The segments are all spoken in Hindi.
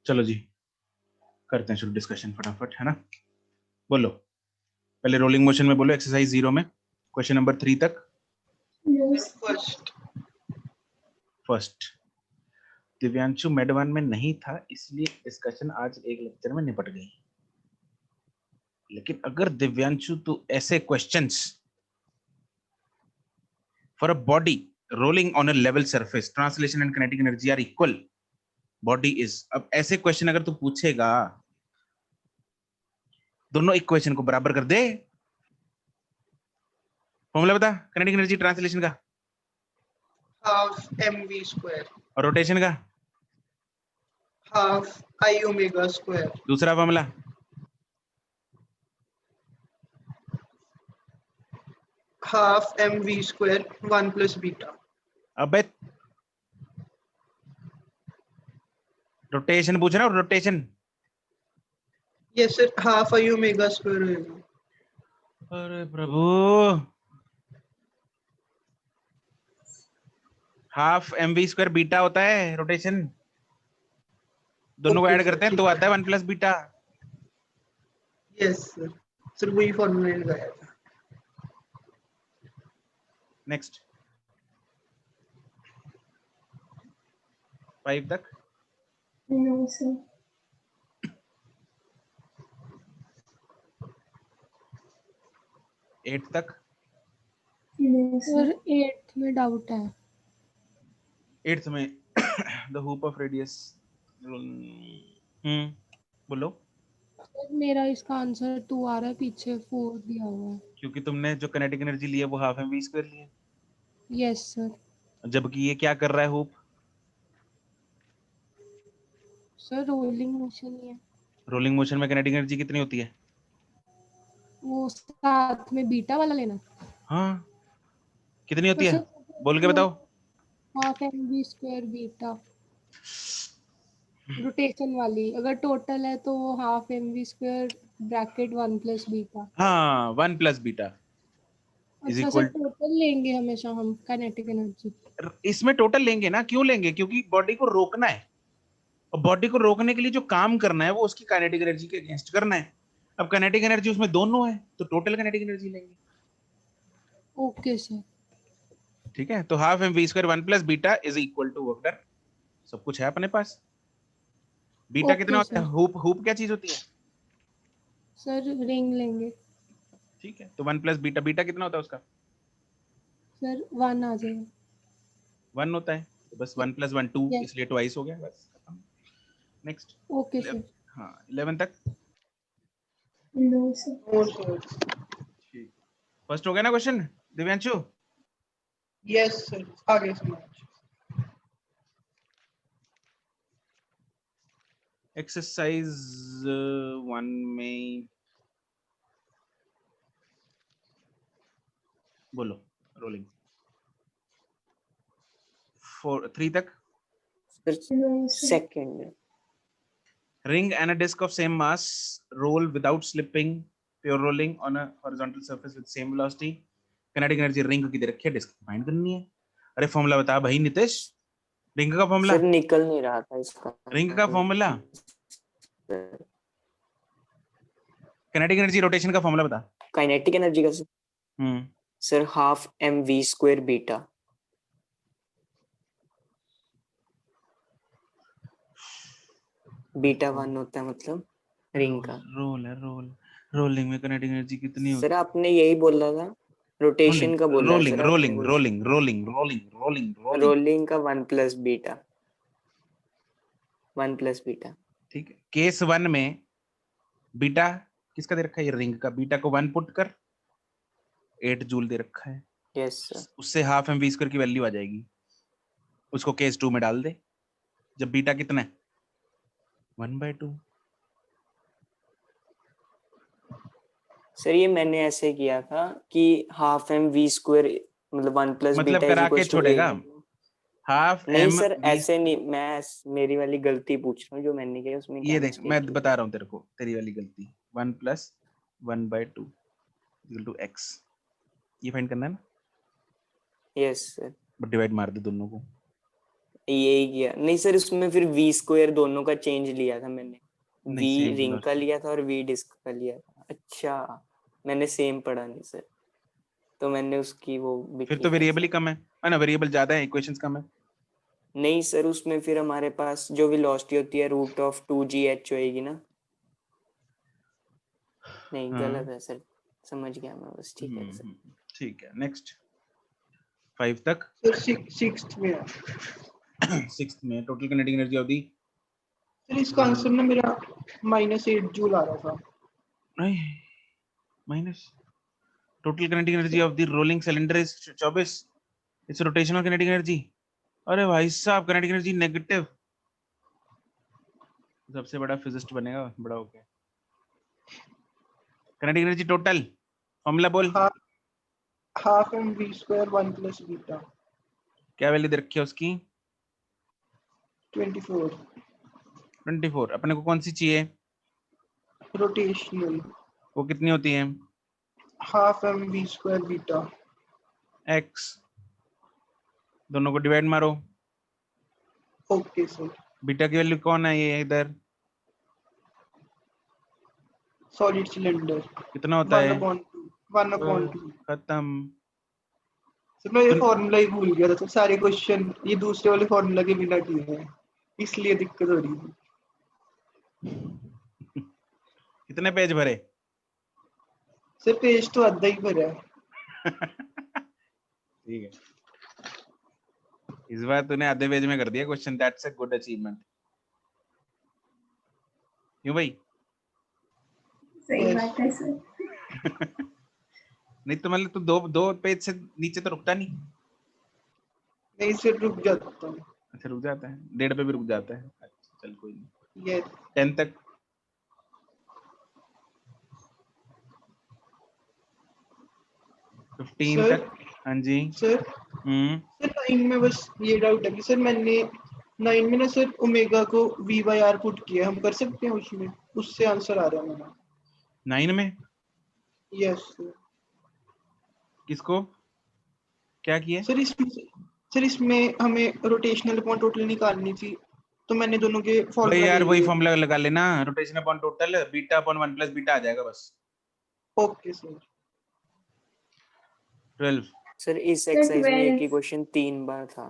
चलो जी करते हैं शुरू डिस्कशन फटाफट, है ना। बोलो पहले रोलिंग मोशन में बोलो एक्सरसाइज 0 में क्वेश्चन नंबर 3 तक। फर्स्ट दिव्यांशु मेड 1 में नहीं था इसलिए डिस्कशन आज एक लेक्चर में निपट गई। लेकिन अगर दिव्यांशु तो ऐसे questions for a body rolling on a level surface translation and kinetic energy are equal body is, अब ऐसे क्वेश्चन अगर तू पूछेगा दोनों इक्वेशन को बराबर कर दे। फॉर्मूला बता काइनेटिक एनर्जी ट्रांसलेशन का, हाफ mv स्क्वायर और रोटेशन का हाफ आई ओमेगा स्क्वायर। दूसरा formula half mv square 1 plus beta. अबे रोटेशन पूछ रहा हूं, rotation. Yes sir, half I omega square होगा। अरे प्रभु, हाफ mv स्क्वायर बीटा होता है रोटेशन, दोनों को ऐड करते हैं तो आता है 1 plus beta. Yes sir, sir वही फॉर्मूला लगाया था। नेक्स्ट 5 तक। नो सर, 8 तक। नो सर 8th में डाउट है। 8th में द हुप ऑफ रेडियस। बोलो। सर मेरा इसका आंसर 2 आ रहा है, पीछे 4 दिया हुआ है। क्योंकि तुमने जो काइनेटिक एनर्जी ली है वो हाफ mv स्क्वायर ली है, यस सर। जबकि ये क्या कर रहा है हुप, सर रोलिंग मोशन ही है, रोलिंग मोशन में काइनेटिक एनर्जी कितनी होती है? वो साथ में बीटा वाला लेना। हाँ कितनी होती तो है, सर बोल के बताओ। Half mv square beta rotation वाली, अगर टोटल है तो वो half mv square bracket 1 plus beta. हाँ 1 प्लस बीटा इज अच्छा सर, इक्वल। टोटल लेंगे हमेशा हम काइनेटिक एनर्जी। इसमें टोटल लेंगे ना, क्यों लेंगे? क्योंकि बॉडी को रोकना है, और बॉडी को रोकने के लिए जो काम करना है वो उसकी काइनेटिक एनर्जी के अगेंस्ट करना है। अब काइनेटिक एनर्जी उसमें दोनों है तो टोटल काइनेटिक एनर्जी लेंगे। Okay sir. ठीक है, तो half mv square 1 plus beta is equal to work done, सब कुछ है अपने पास। बीटा कितना ओके होता है? सर। हुप, हुप क्या चीज होती है? सर रिंग लेंगे। ठीक है, तो 1 प्लस बीटा, बीटा कितना होता है उसका? सर 1 आ जाएगा। 1 होता है, तो बस 1 प्लस 1 2, यस। इसलिए ट्वाइस हो गया, बस खत्म। नेक्स्ट। Okay sir. हाँ 11 तक। No sir. ठीक, फर्स्ट हो गया ना क्वेश्चन दिव्यांशु? यस सर, आगे समझ। एक्सरसाइज 1 में बोलो रोलिंग 3 तक। Second Ring and a disc of same mass roll without slipping, pure rolling on a horizontal surface with same velocity. Kinetic energy ring की दे रखी है, डिस्क फाइंड करनी है। अरे फॉर्मूला बता भाई नितेश, रिंग का फॉर्मूला। सर निकल नहीं रहा था इसका रिंग का फॉर्मूला, काइनेटिक एनर्जी रोटेशन का फॉर्मूला बता। काइनेटिक एनर्जी का sir half mv square beta. Beta 1 होता है मतलब रिंग का। रोल है, रोल, रोलिंग में काइनेटिक एनर्जी कितनी होती सर आपने यही बोला था, रोटेशन का बोला है रोलिंग सर रोलिंग आपने। Rolling rolling rolling rolling rolling rolling का 1 प्लस बीटा, 1 प्लस बीटा। ठीक है, केस 1 में बीटा किसका दे रखा है? ये रिंग का। बीटा को 1 पुट कर, 8 जूल दे रखा है। Yes sir. उससे हाफ mv स्क्वायर की वैल्यू आ जाएगी, उसको केस 2 में डाल दे। जब बीटा कितना है? 1/2। सर ये मैंने ऐसे किया था कि हाफ mv स्क्वायर मतलब 1 प्लस मतलब बीटा इज करा के इक्वल टू छोड़ेगा हाफ नहीं m सर v। ऐसे नहीं, मैं मेरी वाली गलती पूछ रहा हूँ जो मैंने किया उसमें क्या ये देख मिस्टेक मैं की। बता रहा हूँ तेरे को, तेरी वाली गलती। 1 प्लस 1/2 इक्वल टू x, ये फाइंड करना है ना। Yes sir. बट डिवाइड मार दे दोनों को। यही किया नहीं सर, उसमें फिर v स्क्वायर दोनों का चेंज लिया था मैंने, v नहीं, same रिंग का velocity। लिया था और v डिस्क का लिया था। अच्छा, मैंने सेम पढ़ा नहीं सर, तो मैंने उसकी वो भी फिर तो ठीक है वेरिएबल ही सर। कम है ना, वेरिएबल ज्यादा है, इक्वेशंस कम है। नहीं सर, उसमें फिर हमारे पास जो वेलोसिटी होती है रूट ऑफ 2gh होएगी ना। नहीं हाँ। गलत है सर, समझ गया मैं बस, ठीक है सर। ठीक है, नेक्स्ट 5 तक। सर सिक्स्थ में है। 6th में total kinetic energy of the, sir इसका आंसर ना मेरा -8 जूल आ रहा था। नहीं, minus total kinetic energy of the rolling cylinder is 24, it's rotational kinetic energy. अरे भाई साहब, काइनेटिक एनर्जी नेगेटिव। सबसे बड़ा फिजिस्ट बनेगा बड़ा होके। काइनेटिक एनर्जी टोटल फॉर्मूला बोल। Half mv square 1 + beta. क्या वैल्यू दे रखी है उसकी? 24 24। अपने को कौन सी चाहिए? रोटेशनल। वो कितनी होती है? Half mv square beta. x, दोनों को डिवाइड मारो। Okay sir. बीटा की वैल्यू कौन है ये इधर? Solid cylinder. कितना होता है? 1/2 खत्म। सर मैं ये फॉर्मूला ही भूल गया था, तो सारे क्वेश्चन ये दूसरे वाले फॉर्मूला के बिना किए हैं, इसलिए दिक्कत हो रही थी। कितने पेज भरे? सर पेज तो आधा ही भरा है। ठीक है, इस बार तूने आधे पेज में कर दिया question, that's a good achievement. क्यों भाई? सही बात है सर। नहीं तो मतलब तू दो पेज से नीचे तो रुकता नहीं। नहीं सर रुक जाता हूँ। अच्छा, रुक जाता है, 1.5 पे भी रुक जाता है। अच्छा चल कोई नहीं। ये 10 तक। 15 सर तक। हाँ जी। सर सर 9 में बस ये डाउट है कि सर मैंने 9 में ना सर ओमेगा को v/r पुट किया, हम कर सकते हैं उसमें, उससे आंसर आ रहा है मेरा। 9 में यस सर। किसको क्या किया? सर इसमें हमें रोटेशनल अपॉन टोटल निकालनी थी, तो मैंने दोनों के भाई फॉर्मूला यार ले वही लिए। फॉर्मूला लगा लेना, rotation upon total, beta upon 1 + beta आ जाएगा बस। Okay sir. 12। सर इस सर एक्सरसाइज में एक ही 12 क्वेश्चन 3 बार था।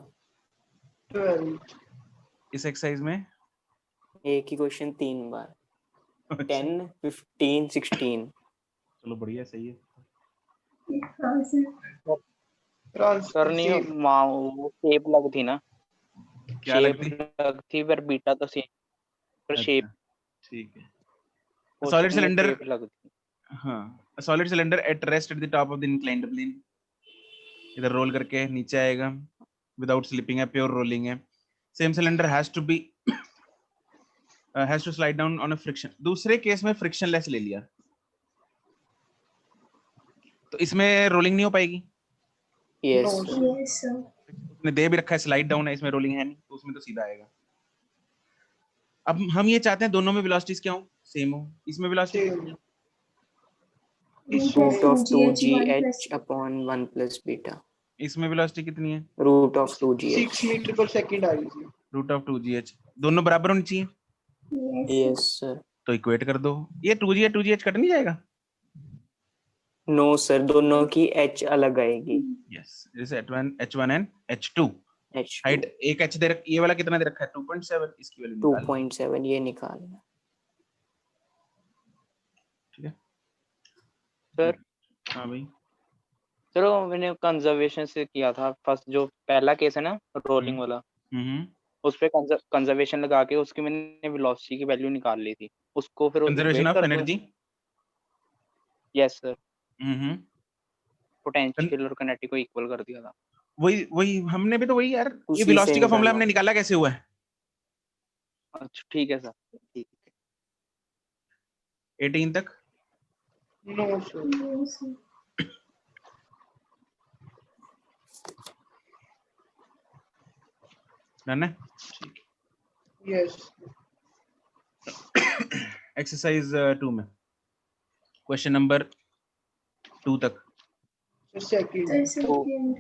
12 इस एक्सरसाइज में एक ही क्वेश्चन 3 बार, अच्छा, 10, 15, 16। चलो बढ़िया, सही है। हाँ सर। ट्रांसफर सर नहीं, से वो शेप लग थी ना, क्या शेप लगती? लग थी, पर बीटा तो सेम, पर शेप अच्छा ठीक है। सॉलिड क्वेश्चन में सिलेंडर, शेप लग थी। हाँ, solid cylinder at rest at the top of the inclined plane, इधर रोल करके नीचे आएगा, विदाउट स्लिपिंग है, प्योर रोलिंग है। Same cylinder has to be has to slide down on a friction. दूसरे केस में फ्रिक्शन लेस ले लिया, तो इसमें रोलिंग नहीं हो पाएगी। No yes sir. Yes sir. उसने दे भी रखा है स्लाइड डाउन है, इसमें रोलिंग है नहीं, तो उसमें तो सीधा आएगा। अब हम ये चाहते हैं दोनों में वेलोसिटीज क्या हो, सेम हो। इसमें वेलोसिटी कितनी है? Root of 2gh 1 2gh upon 1 + beta. इसमें वेलोसिटी कितनी है? Root of 2gh। 6 metre per second आ रही थी। Root of 2gh। दोनों बराबर होनी चाहिए, यस सर। तो इक्वेट कर दो। ये 2gh कट नहीं जाएगा? नो सर, दोनों की h अलग आएगी। यस, जैसे h1 and h2। h2 height एक h दे ये वाला कितना दे रखा है? 2.7। इसकी वैल्यू निकाल लो। 2.7 ये निकालना। ठीक है सर हाँ भाई। सर वो मैंने कंजर्वेशन से किया था फर्स्ट, जो पहला केस है ना रोलिंग वाला, हम्म। उस पे कंजर्वेशन लगा के उसकी मैंने वेलोसिटी की वैल्यू निकाल ली थी, उसको फिर कंजर्वेशन इक्वेट ऑफ कर दूं? एनर्जी। यस सर, हम्म। पोटेंशियल और काइनेटिक को इक्वल कर दिया था। वही हमने भी तो वही यार, ये उसी से वेलोसिटी का फॉर्मूला निकाला। हमने निकाला कैसे हुआ है? अच्छा ठीक है सर, ठीक है। 18 तक। No sir. Yes sir. Done है। यस एक्सरसाइज 2 में क्वेश्चन नंबर 2 तक। Sir second. Sir second.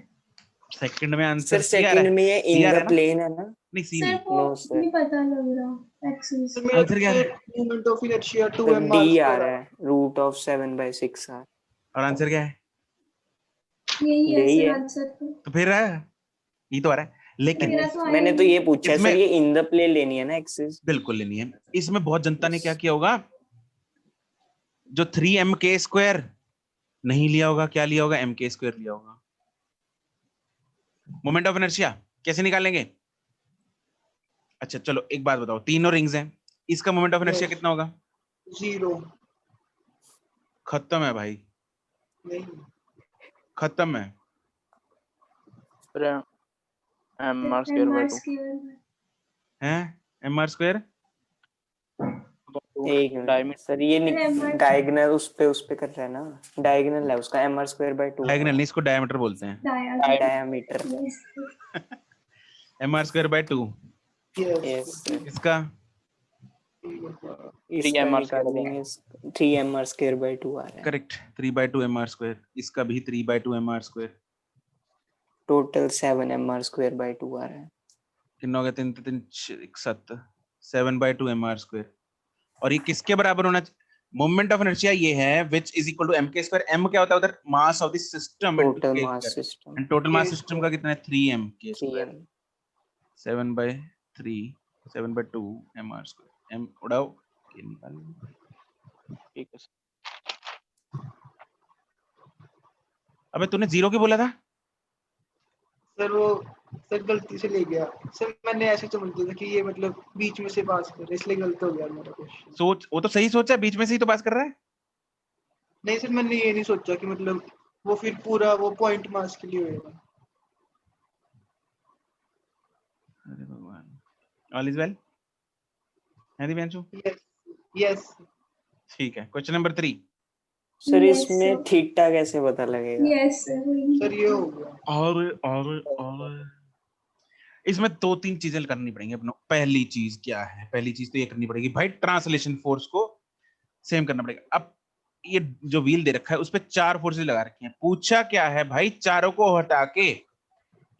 Second में आंसर सर सी आ रहा सेकंड है, में ये सी इन आ रहा द है ना? प्लेन है ना? नहीं सी सर नहीं, वो No, sir. नहीं पता लग रहा एक्सिस। तो मेरा आंसर क्या है? Moment of inertia 2 sir m D r आ स्क्वायर रहा है, √7/6 r। और आंसर क्या है? यही है यही सर है। आंसर तो। तो फिर ये तो आ रहा है, लेकिन मेरा तो आया मैंने तो नहीं। ये पूछा है इसमें- सर, ये इन द प्लेन लेनी है ना एक्सिस? बिल्कुल लेनी है। इसमें बहुत जनता ने क्या किया होगा, जो 3mk² नहीं लिया होगा, क्या लिया होगा? mk² लिया होगा। मोमेंट ऑफ इनर्शिया कैसे निकालेंगे? अच्छा चलो एक बात बताओ, तीनों रिंग्स हैं, इसका मोमेंट ऑफ इनर्शिया Yes. कितना होगा? 0 खत्म है भाई, नहीं खत्म है। फिर mr²/2 हैं mr²? एक मिनट सर, ये डायगोनल उस पे कर रहा है ना, डायगोनल है उसका mr²/2 डायगोनल नहीं, इसको डायमीटर बोलते हैं, डायमीटर। mr²/2। यस यस इसका इसका 3mr² निकालेंगे, 3mr²/2 आ रहा है। Correct, 3/2 mr²। इसका भी 3/2 mr²। टोटल 7mr²/2 आ रहा है। कितना हो गया? 3 3 7 7/2 mr²। और ये किसके बराबर होना चाहिए? मोमेंट ऑफ इनर्शिया ये है which is equal to mk²। m क्या होता है उधर? Mass of the system into total k²। Mass system and total mass system का कितना है? 3mk²। 3m। 7/3 7/2 mr²। m उड़ाओ, k निकालो। ठीक है सर। अबे तूने 0 क्यों बोला था? सर वो सर गलती से ले गया सर, मैंने ऐसे समझ लिया था कि ये मतलब बीच में से पास कर, इसलिए गलत हो गया मेरा क्वेश्चन। सोच, वो तो सही सोचा, बीच में से ही तो पास कर रहा है। नहीं सर, मैंने ये नहीं सोचा कि मतलब वो फिर पूरा वो पॉइंट मास के लिए होगा। अरे भगवान, ऑल इज वेल है दिव्यांशु? यस यस ठीक है, क्वेश्चन नंबर 3। सर Yes, इसमें sir. थीटा कैसे पता लगेगा? Yes sir. सर ये हो गया। और इसमें 2-3 चीजें करनी पड़ेंगी अपनों। पहली चीज क्या है? पहली चीज तो ये करनी पड़ेगी भाई, ट्रांसलेशन फोर्स को सेम करना पड़ेगा। अब ये जो व्हील दे रखा है उस पे 4 फोर्सेस लगा रखी हैं। पूछा क्या है भाई, चारों को हटा के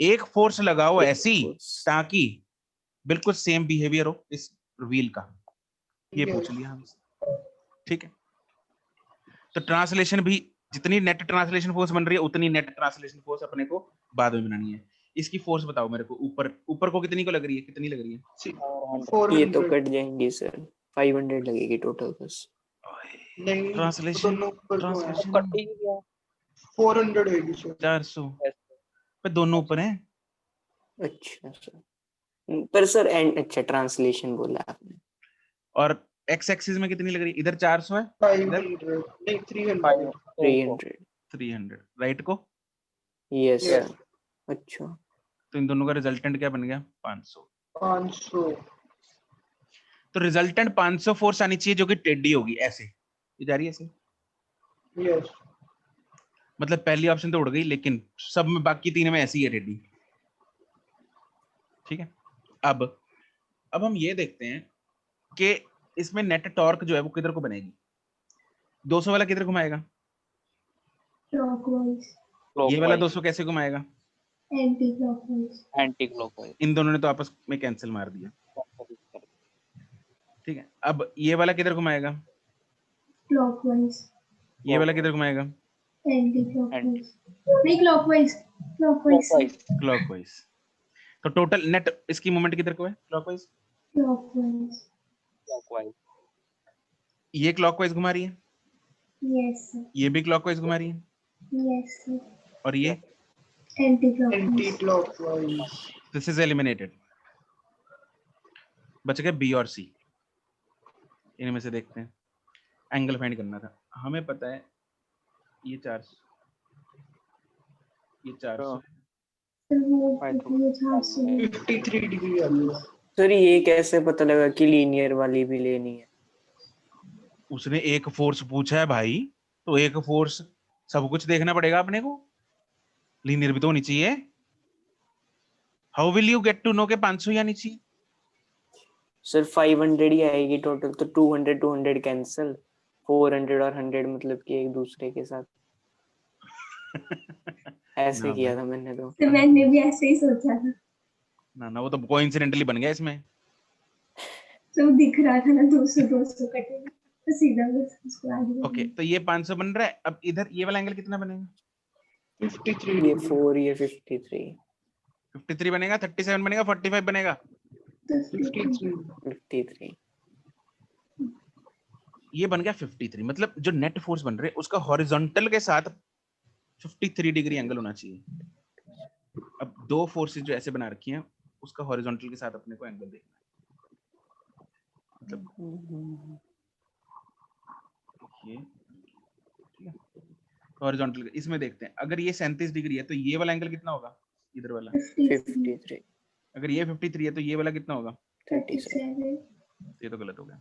एक फोर्स लगाओ ऐसी ताकि बिल्कुल सेम बिहेवियर हो इस व्हील का। ये पूछ लिया हमसे, ठीक है। तो ट्रांसलेशन भी, जितनी नेट ट्रांसलेशन फोर्स बन रही है उतनी नेट ट्रांसलेशन फोर्स अपने को बाद में बनानी है। इसकी फोर्स बताओ मेरे को, ऊपर को कितनी को लग रही है? कितनी लग रही है? 400 ये तो कट जाएंगी सर, 500 लगेगी टोटल बस। नहीं ट्रांसलेशन दोनों ऊपर को है। ट्रांसलेशन कट ही गया 400 होगी सर। 400 पे दोनों ऊपर हैं। अच्छा सर, पर सर एंड अच्छा ट्रांसलेशन बोला आपने। और एक्स एक्सिस में कितनी लग रही है? इधर 400 है, 500 नहीं 300। 300। 300 राइट को। Yes Yes. सर। अच्छा तो इन दोनों का रिजल्टेंट क्या बन गया? 500। 500 तो रिजल्टेंट 500 फोर्स आनी चाहिए जो कि टेढ़ी होगी, ऐसे ये जा रही है ऐसे। यस मतलब पहली ऑप्शन तो उड़ गई, लेकिन सब में बाकी 3 में ऐसी है टेढ़ी, ठीक है। अब हम ये देखते हैं कि इसमें नेट टॉर्क जो है वो किधर को बनेगी? 200 वाला किधर घुमाएगा? क्लॉकवाइज। ये वाला 200 कैसे घुमाएगा? Anti clockwise. Anti clockwise. इन दोनों ने तो आपस में कैंसिल मार दिया, ठीक है। अब ये वाला किधर घुमाएगा? क्लॉकवाइज। ये वाला किधर घुमाएगा? Anti clockwise. नहीं क्लॉकवाइज। क्लॉकवाइज। क्लॉकवाइज। तो टोटल नेट इसकी मूवमेंट किधर को है? क्लॉकवाइज। क्लॉकवाइज। क्लॉकवाइज। ये क्लॉकवाइज घुमा रही है, यस सर। ये भी क्लॉकवाइज घुमा रही है, यस सर। और ये anti anti clockwise. Clockwise. This is eliminated. बच गए बी और सी। इनमें से देखते हैं, एंगल फाइंड करना था हमें। पता है ये 400, ये 400 सर वो कितनी 53 डिग्री आ गया। सर ये कैसे पता लगा कि लीनियर वाली भी लेनी है? उसने एक फोर्स पूछा है भाई, तो एक फोर्स सब कुछ देखना पड़ेगा अपने को, लीनियर भी तो होनी चाहिए। How will you get to know के 500 ही आनी चाहिए? सर 500 ही आएगी टोटल, तो 200 कैंसिल, 400 और 100 मतलब कि एक दूसरे के साथ। ऐसे ना किया भाई, था मैंने तो। तो मैंने भी ऐसे ही सोचा था, ना वो तो कोइंसिडेंटली बन गया इसमें। तो दिख रहा था ना 200 200 कटेगा, तो सीधा बस उसको आगे ओके, तो ये 500 बन रहा है। अब इधर ये वाला एंगल कितना बनेगा? 53 ये डिग्री 4, ये 53, 53 बनेगा, 37 बनेगा, 45 बनेगा। 53 53। ये बन गया 53। मतलब जो नेट फोर्स बन रहे उसका हॉरिजॉन्टल के साथ 53 डिग्री एंगल होना चाहिए। अब दो फोर्सेस जो ऐसे बना रखी हैं उसका हॉरिजॉन्टल के साथ अपने को एंगल देखना है। मतलब ये ठीक है, हॉरिजॉन्टल इसमें देखते हैं। अगर ये 37 डिग्री है तो ये वाला एंगल कितना होगा? इधर वाला 53, अगर ये 53 है तो ये वाला कितना होगा? 37 ये तो गलत हो गया।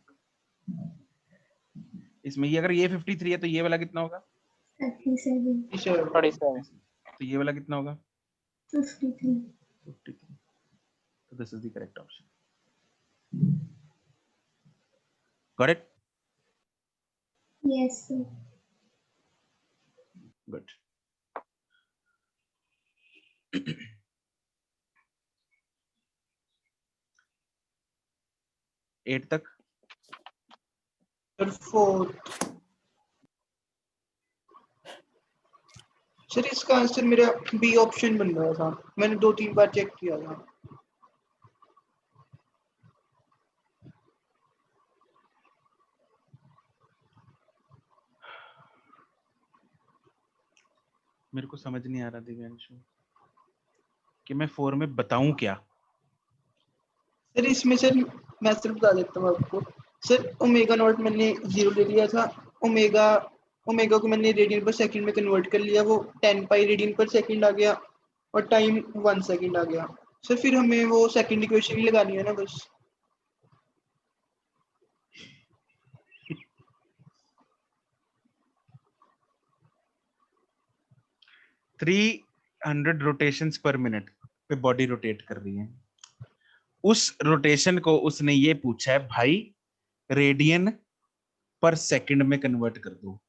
इसमें ये अगर ये 53 है तो ये वाला कितना होगा? 37 37 तो ये वाला कितना होगा? 53 53। So this is the correct option. Got it? yes sir. Good. Eight तक सर 4 सर इसका आंसर मेरा बी ऑप्शन बन रहा था, मैंने 2-3 बार चेक किया था। मेरे को समझ नहीं आ रहा दिव्यांशु कि मैं 4 में बताऊं क्या। सर इसमें सर मैं सिर्फ बता देता हूँ आपको। सर ओमेगा नॉट मैंने 0 ले लिया था, ओमेगा ओमेगा को मैंने रेडियन पर सेकंड में कन्वर्ट कर लिया, वो 10 पाई रेडियन पर सेकंड आ गया और टाइम 1 सेकंड आ गया। सर फिर हमें वो सेकंड इक्वेशन ही लगानी है ना बस। थ्री 300 रोटेशंस पर मिनट पे बॉडी रोटेट कर रही है। उस रोटेशन को उसने ये पूछा है भाई रेडियन पर सेकंड में कन्वर्ट कर दो।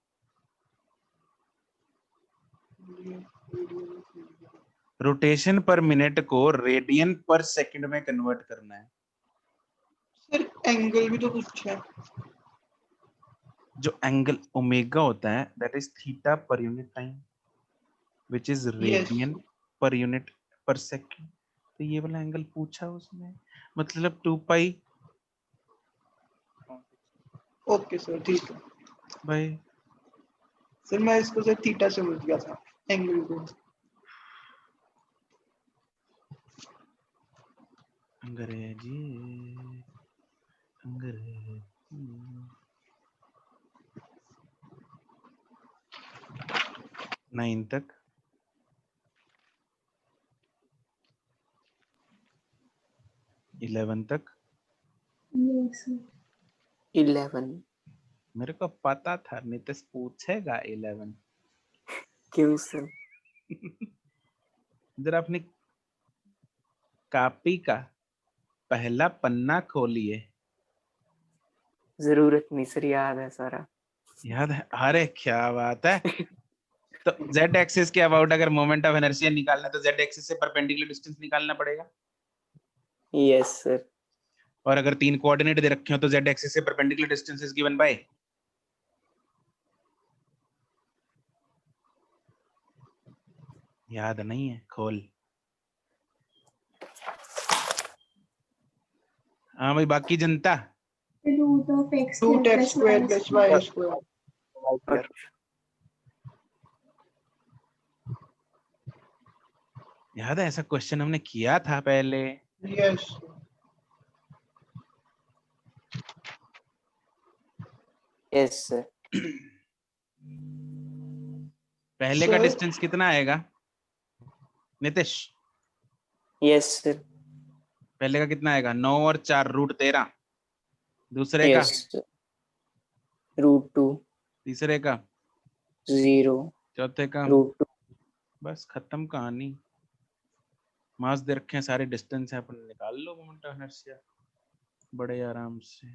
रोटेशन पर मिनट को रेडियन पर सेकंड में कन्वर्ट करना है। सर एंगल भी तो कुछ है। जो एंगल ओमेगा होता है that is theta per unit time which is radian per unit पर सेकंड। तो ये वाला एंगल पूछा उसने, मतलब 2 पाई। ओके सर ठीक है। भाई सर मैं इसको सर थीटा समझ गया था एंगल को। अंग्रेजी अंग्रेजी 9 तक। इलेवन तक। yes sir. 11। मेरे को पता था नितिश पूछेगा 11। क्यों सर? जरा अपनी कॉपी का पहला पन्ना खोलिए। जरूरत नहीं सर, याद है सारा। याद है? अरे क्या बात है। तो z एक्सिस के अबाउट अगर मोमेंट ऑफ इनर्शिया निकालना है तो z एक्सिस से परपेंडिकुलर डिस्टेंस निकालना पड़ेगा। Yes sir. और अगर 3 कोऑर्डिनेट दे रखे हो तो z एक्सिस से perpendicular distance is given by याद नहीं है? खोल। हाँ भाई बाकी जनता root of x root square x plus square y plus square. Y square. याद है ऐसा क्वेश्चन हमने किया था पहले। Yes yes sir. पहले का सर डिस्टेंस कितना आएगा नितिश? Yes sir. पहले का कितना आएगा? 9 और 4 रूट 13। दूसरे का? Yes sir. √2। तीसरे का? 0। चौथे का? √2। बस खत्म कहानी। मास दे रखे हैं, सारे डिस्टेंस है, अपन निकाल लो मोमेंट ऑफ इनर्शिया बड़े आराम से।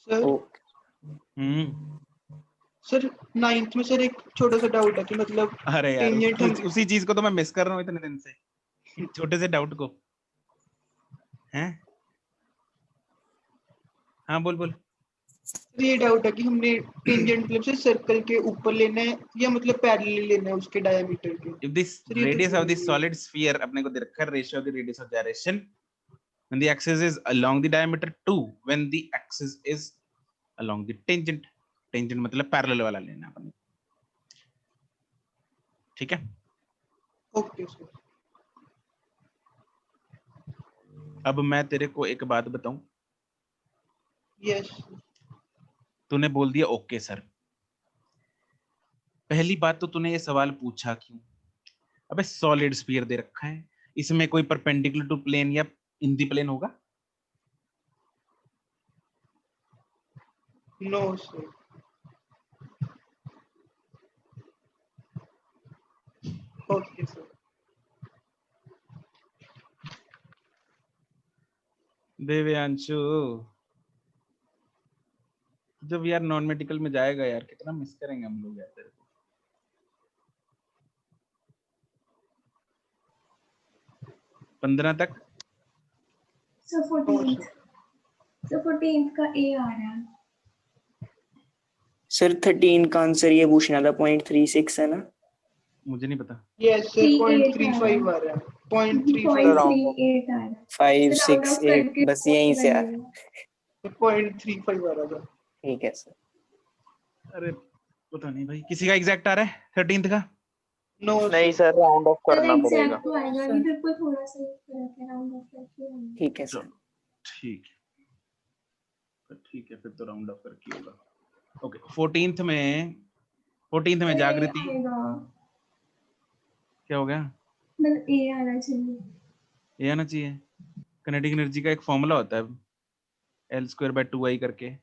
Sir okay. सर 9th में सर एक छोटा सा डाउट है कि मतलब अरे यार टेंजेंट हम उसी चीज को तो मैं मिस कर रहा हूँ इतने दिन से, छोटे से डाउट को। हैं हाँ बोल बोल। ये डाउट है कि हमने टेंजेंट मतलब से सर्कल के ऊपर लेना है या मतलब पैरेलल लेना है उसके डायमीटर के। If this Sir, ये तो radius of the जरूरी है। solid sphere अपने को दे रखा है ratio of the radius of gyration when the axis is along the diameter to when the axis is along the tangent, tangent मतलब parallel वाला लेना अपन, ठीक है। Okay sir. अब मैं तेरे को एक बात बताऊं, यस तूने बोल दिया ओके सर। पहली बात तो तूने ये सवाल पूछा क्यों? अबे सॉलिड स्फीयर दे रखा है, इसमें कोई परपेंडिकुलर टू प्लेन या इन दी प्लेन होगा? No sir. Okay sir. Devyanshu जब यार नॉन मेडिकल में जाएगा यार, कितना मिस करेंगे हम लोग यार तेरे को। पंद्रह तक सर 14th का ए आ रहा है। सर 13 का आंसर ये पूछना था, 0.36 है ना? मुझे नहीं पता। यस सर 38 0.35 आ रहा है। 0.35 0.38 आ रहा है। 5, Round off 6, 8 करके बस यहीं से आ। बनेगा। 0.35 आ रहा था। ठीक है सर। अरे पता नहीं भाई, किसी का एग्जैक्ट आ रहा है 13th का? नो नहीं सर, राउंड ऑफ सर करना पड़ेगा। एग्जैक्ट तो आएगा नहीं, फिर कोई थोड़ा सा फर्क है, राउंड ऑफ करके आएगा। ठीक है सर। चलो ठीक है, ठीक है फिर तो राउंड ऑफ करके होगा। ओके 14th में सर, जागृति ए आएगा, क्या हो गया? मतलब ए आना चाहिए। ये आना चाहिए। किनेटिक एनर्जी का एक फॉर्मूला होता है L²/2I करके।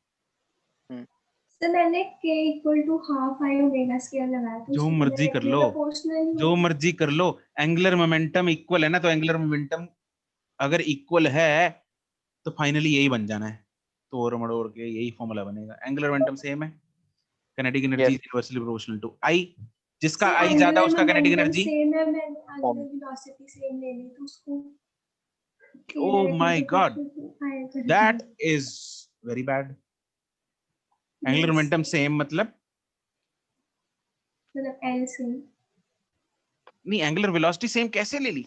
सर मैंने k equal to half I omega square लगाया था, जो उसको मर्जी कर लो, प्रोपोर्शनल जो मर्जी कर लो, एंगुलर मोमेंटम इक्वल है ना, तो एंगुलर मोमेंटम अगर इक्वल है तो फाइनली यही बन जाना है, तोड़ मड़ोड़ के यही फॉर्मूला बनेगा। एंगुलर मोमेंटम सेम है, kinetic energy is inversely proportional to I, जिसका I ज्यादा उसका किनेटिक एनर्जी। सेम है, मैंने एंगुलर वेलोसिटी सेम ले ली तो उसको Oh my God, that is very bad. Angular momentum same मतलब एल सेम नहीं, एंगुलर वेलोसिटी सेम कैसे ले ली?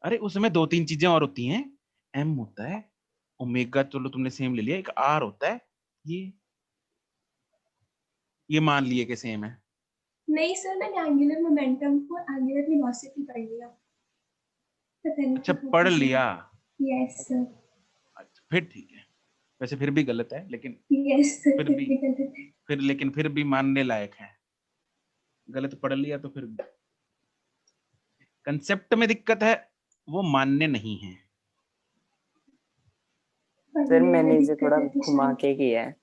अरे उसमें दो तीन चीजें और होती हैं, m होता है, ओमेगा चलो तुमने सेम ले लिया, एक r होता है, ये मान लिए कि सेम है। नहीं सर, मैंने एंगुलर मोमेंटम को एंगुलर वेलोसिटी पढ़ लिया। अच्छा पढ़ लिया? Yes sir. अच्छा फिर ठीक है, वैसे फिर भी गलत है लेकिन यस सर, फिर भी फिर भी मानने लायक है। गलत पढ़ लिया तो फिर कंसेप्ट में दिक्कत है, वो मानने नहीं है। सर मैंने इसे थोड़ा घुमा के किया है।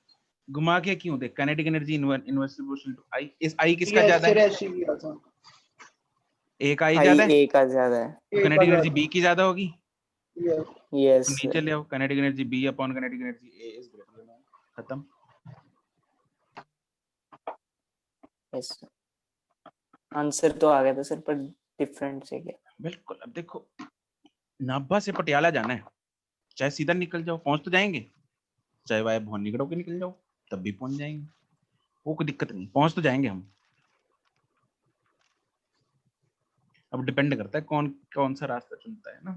घुमा के क्यों? देख kinetic energy inversely proportional to I, इस I किसका यस ज्यादा सर है? ऐसे ही किया था। एक I I ज्यादा है, A का ज्यादा है। तो किनेटिक एनर्जी B की ज्यादा होगी। यस यस तो नीचे ले आओ, kinetic energy B upon kinetic energy A is greater than, खत्म। यस आंसर तो आ गया था सर, पर डिफरेंट से क्या? बिल्कुल। अब देखो नाभा से पटियाला जाना है, चाहे सीधा निकल जाओ पहुंच तो जाएंगे, चाहे वाया भवानी गढ़ के निकल जाओ तब भी पहुंच जाएंगे, वो कोई दिक्कत नहीं, पहुंच तो जाएंगे हम। अब डिपेंड करता है कौन कौन सा रास्ता चुनता है ना।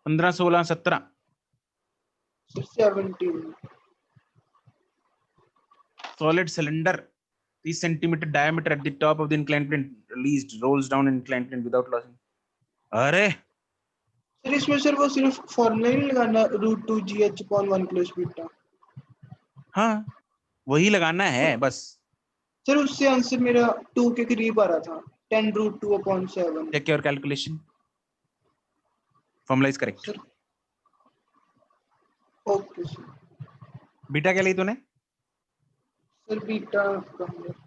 15, 16, 17 17 solid cylinder 30 centimeter diameter at the top of the inclined plane released rolls down inclined plane without losing। अरे सर इसमें सर वो सिर्फ फॉर्मूला ही लगाना √2gh/1 प्लस बीटा। हाँ वही लगाना है बस। सर उससे आंसर मेरा 2 के करीब आ रहा था, 10√2/7। check your calculation, formula is correct। Sir okay sir. Beta क्या ली तूने? Sir beta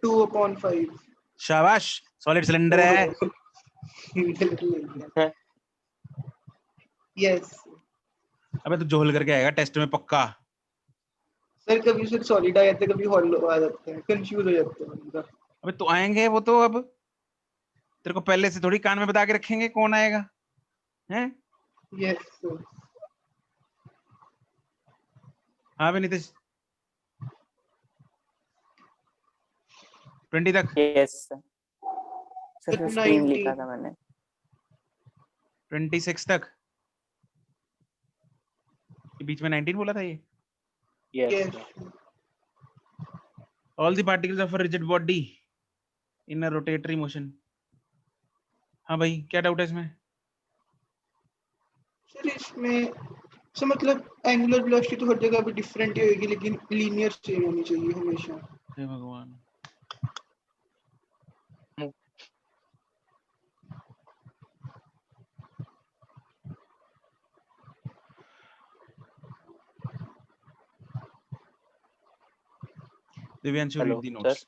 2/5। शाबाश, सॉलिड सिलेंडर है। यस अबे तो जोहल करके आएगा टेस्ट में पक्का। सर कभी सर सॉलिड आ जाता है, कभी हॉलो आ जाता है, कंफ्यूज हो जाते हैं बंदा। अबे तो आएंगे वो तो, अब तेरे को पहले से थोड़ी कान में बता के रखेंगे कौन आएगा, हैं? Yes sir. हाँ भाई नीतीश, 20 तक, यस सर। सर सर 15 लिखा 19 था मैंने। 26 तक, ये बीच में 19 बोला था ये। Yes yes sir. All the particles of a rigid body in a rotatory motion. हाँ भाई क्या डाउट है इसमें? सर इसमें सर मतलब एंगुलर वेलोसिटी तो हर जगह पे डिफरेंट ही होगी, लेकिन लीनियर सेम होनी चाहिए हमेशा। हे भगवान, Divyanshu read hello the sir. Notes.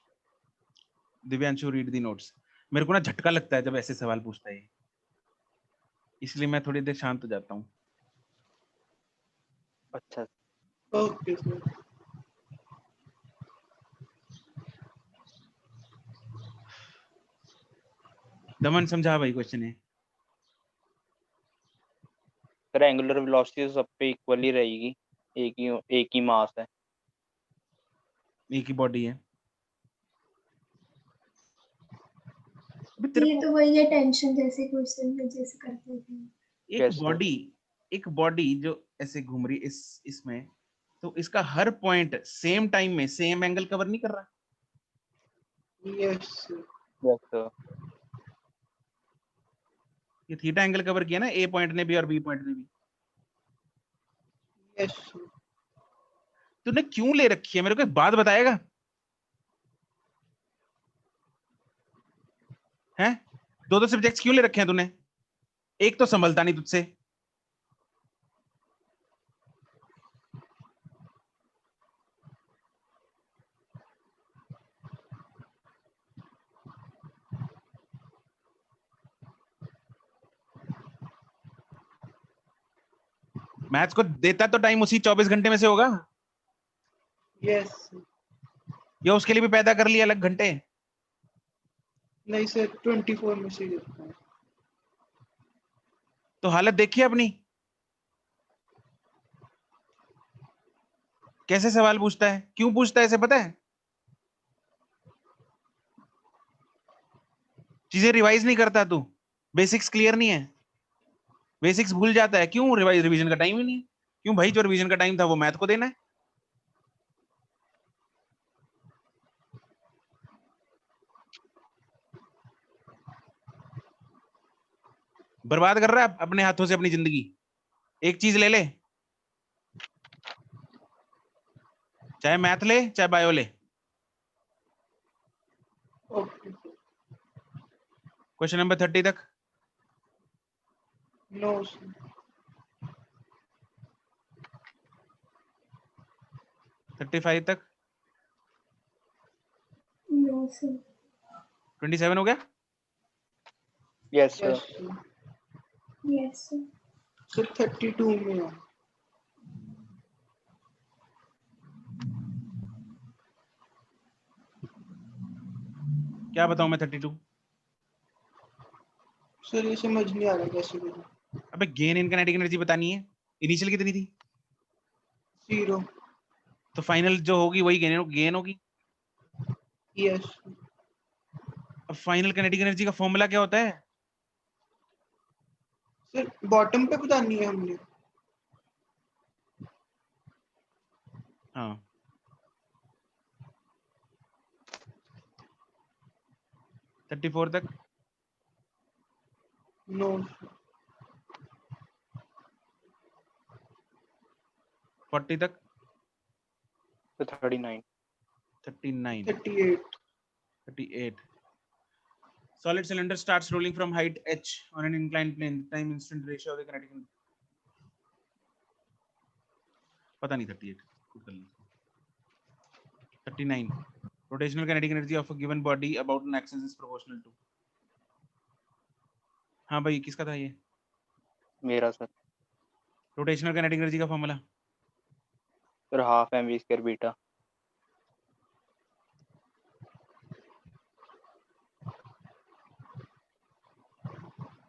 Divyanshu read the notes. मेरे को ना झटका लगता है जब ऐसे सवाल पूछता है ये, इसलिए मैं थोड़ी देर शांत हो जाता हूँ। अच्छा ओके सर। दमन समझा भाई क्वेश्चन है। सर, एंगुलर वेलोसिटी तो सब पे इक्वल ही रहेगी, एक ही मास है। एक ही बॉडी है। अबे तेरे ये को तो वही है टेंशन जैसे क्वेश्चन में जैसे करते थे। एक Yes, sir. बॉडी, एक बॉडी जो ऐसे घूम रही इसमें, तो इसका हर पॉइंट सेम टाइम में सेम एंगल कवर नहीं कर रहा। Yes sir. Yes sir. ये थीटा एंगल कवर किया ना ए पॉइंट ने भी और बी पॉइंट ने भी। Yes sir. तूने क्यों ले रखी है, मेरे को एक बात बताएगा? हैं? दो सब्जेक्ट्स क्यों ले रखे हैं तूने? एक तो संभलता नहीं तुझसे। मैथ्स को देता तो टाइम उसी 24 घंटे में से होगा, यस सर। या उसके लिए भी पैदा कर लिया अलग घंटे? नहीं सर 24 में से देता है। तो हालत देखिए अपनी, कैसे सवाल पूछता है, क्यों पूछता है इसे पता है? चीजें रिवाइज नहीं करता तू, बेसिक्स क्लियर नहीं है, बेसिक्स भूल जाता है। क्यों? रिवीजन का टाइम ही नहीं है। क्यों भाई? जो रिवीजन का टाइम था वो मैथ को देना है। बर्बाद कर रहा है अपने हाथों से अपनी जिंदगी। एक चीज ले ले, चाहे मैथ ले चाहे बायो ले। Okay sir. क्वेश्चन नंबर 30 तक। No sir. 35 तक। No sir. 27 हो गया। Yes sir. Yes sir. Yes sir. Sir 32 में है। क्या बताऊं मैं? 32। सर ये समझ नहीं आ रहा कैसे करूं। अबे गेन इन काइनेटिक एनर्जी बतानी है। इनिशियल कितनी थी? 0। तो फाइनल जो होगी वही गेन होगी। यस अब फाइनल काइनेटिक एनर्जी का फॉर्मूला क्या होता है? सर बॉटम पे बतानी है हमने। हाँ, थर्टी फोर तक। नो 40 तक। तो 39। 39। 38। 38। Solid cylinder starts rolling from height h on an inclined plane. Time instant ratio of the kinetic energy. पता नहीं 38 खुद कर ली। 39. Rotational kinetic energy of a given body about an axis is proportional to. हाँ भाई किसका था ये? मेरा सर। रोटेशनल काइनेटिक एनर्जी का फॉर्मूला फिर half M V square beta.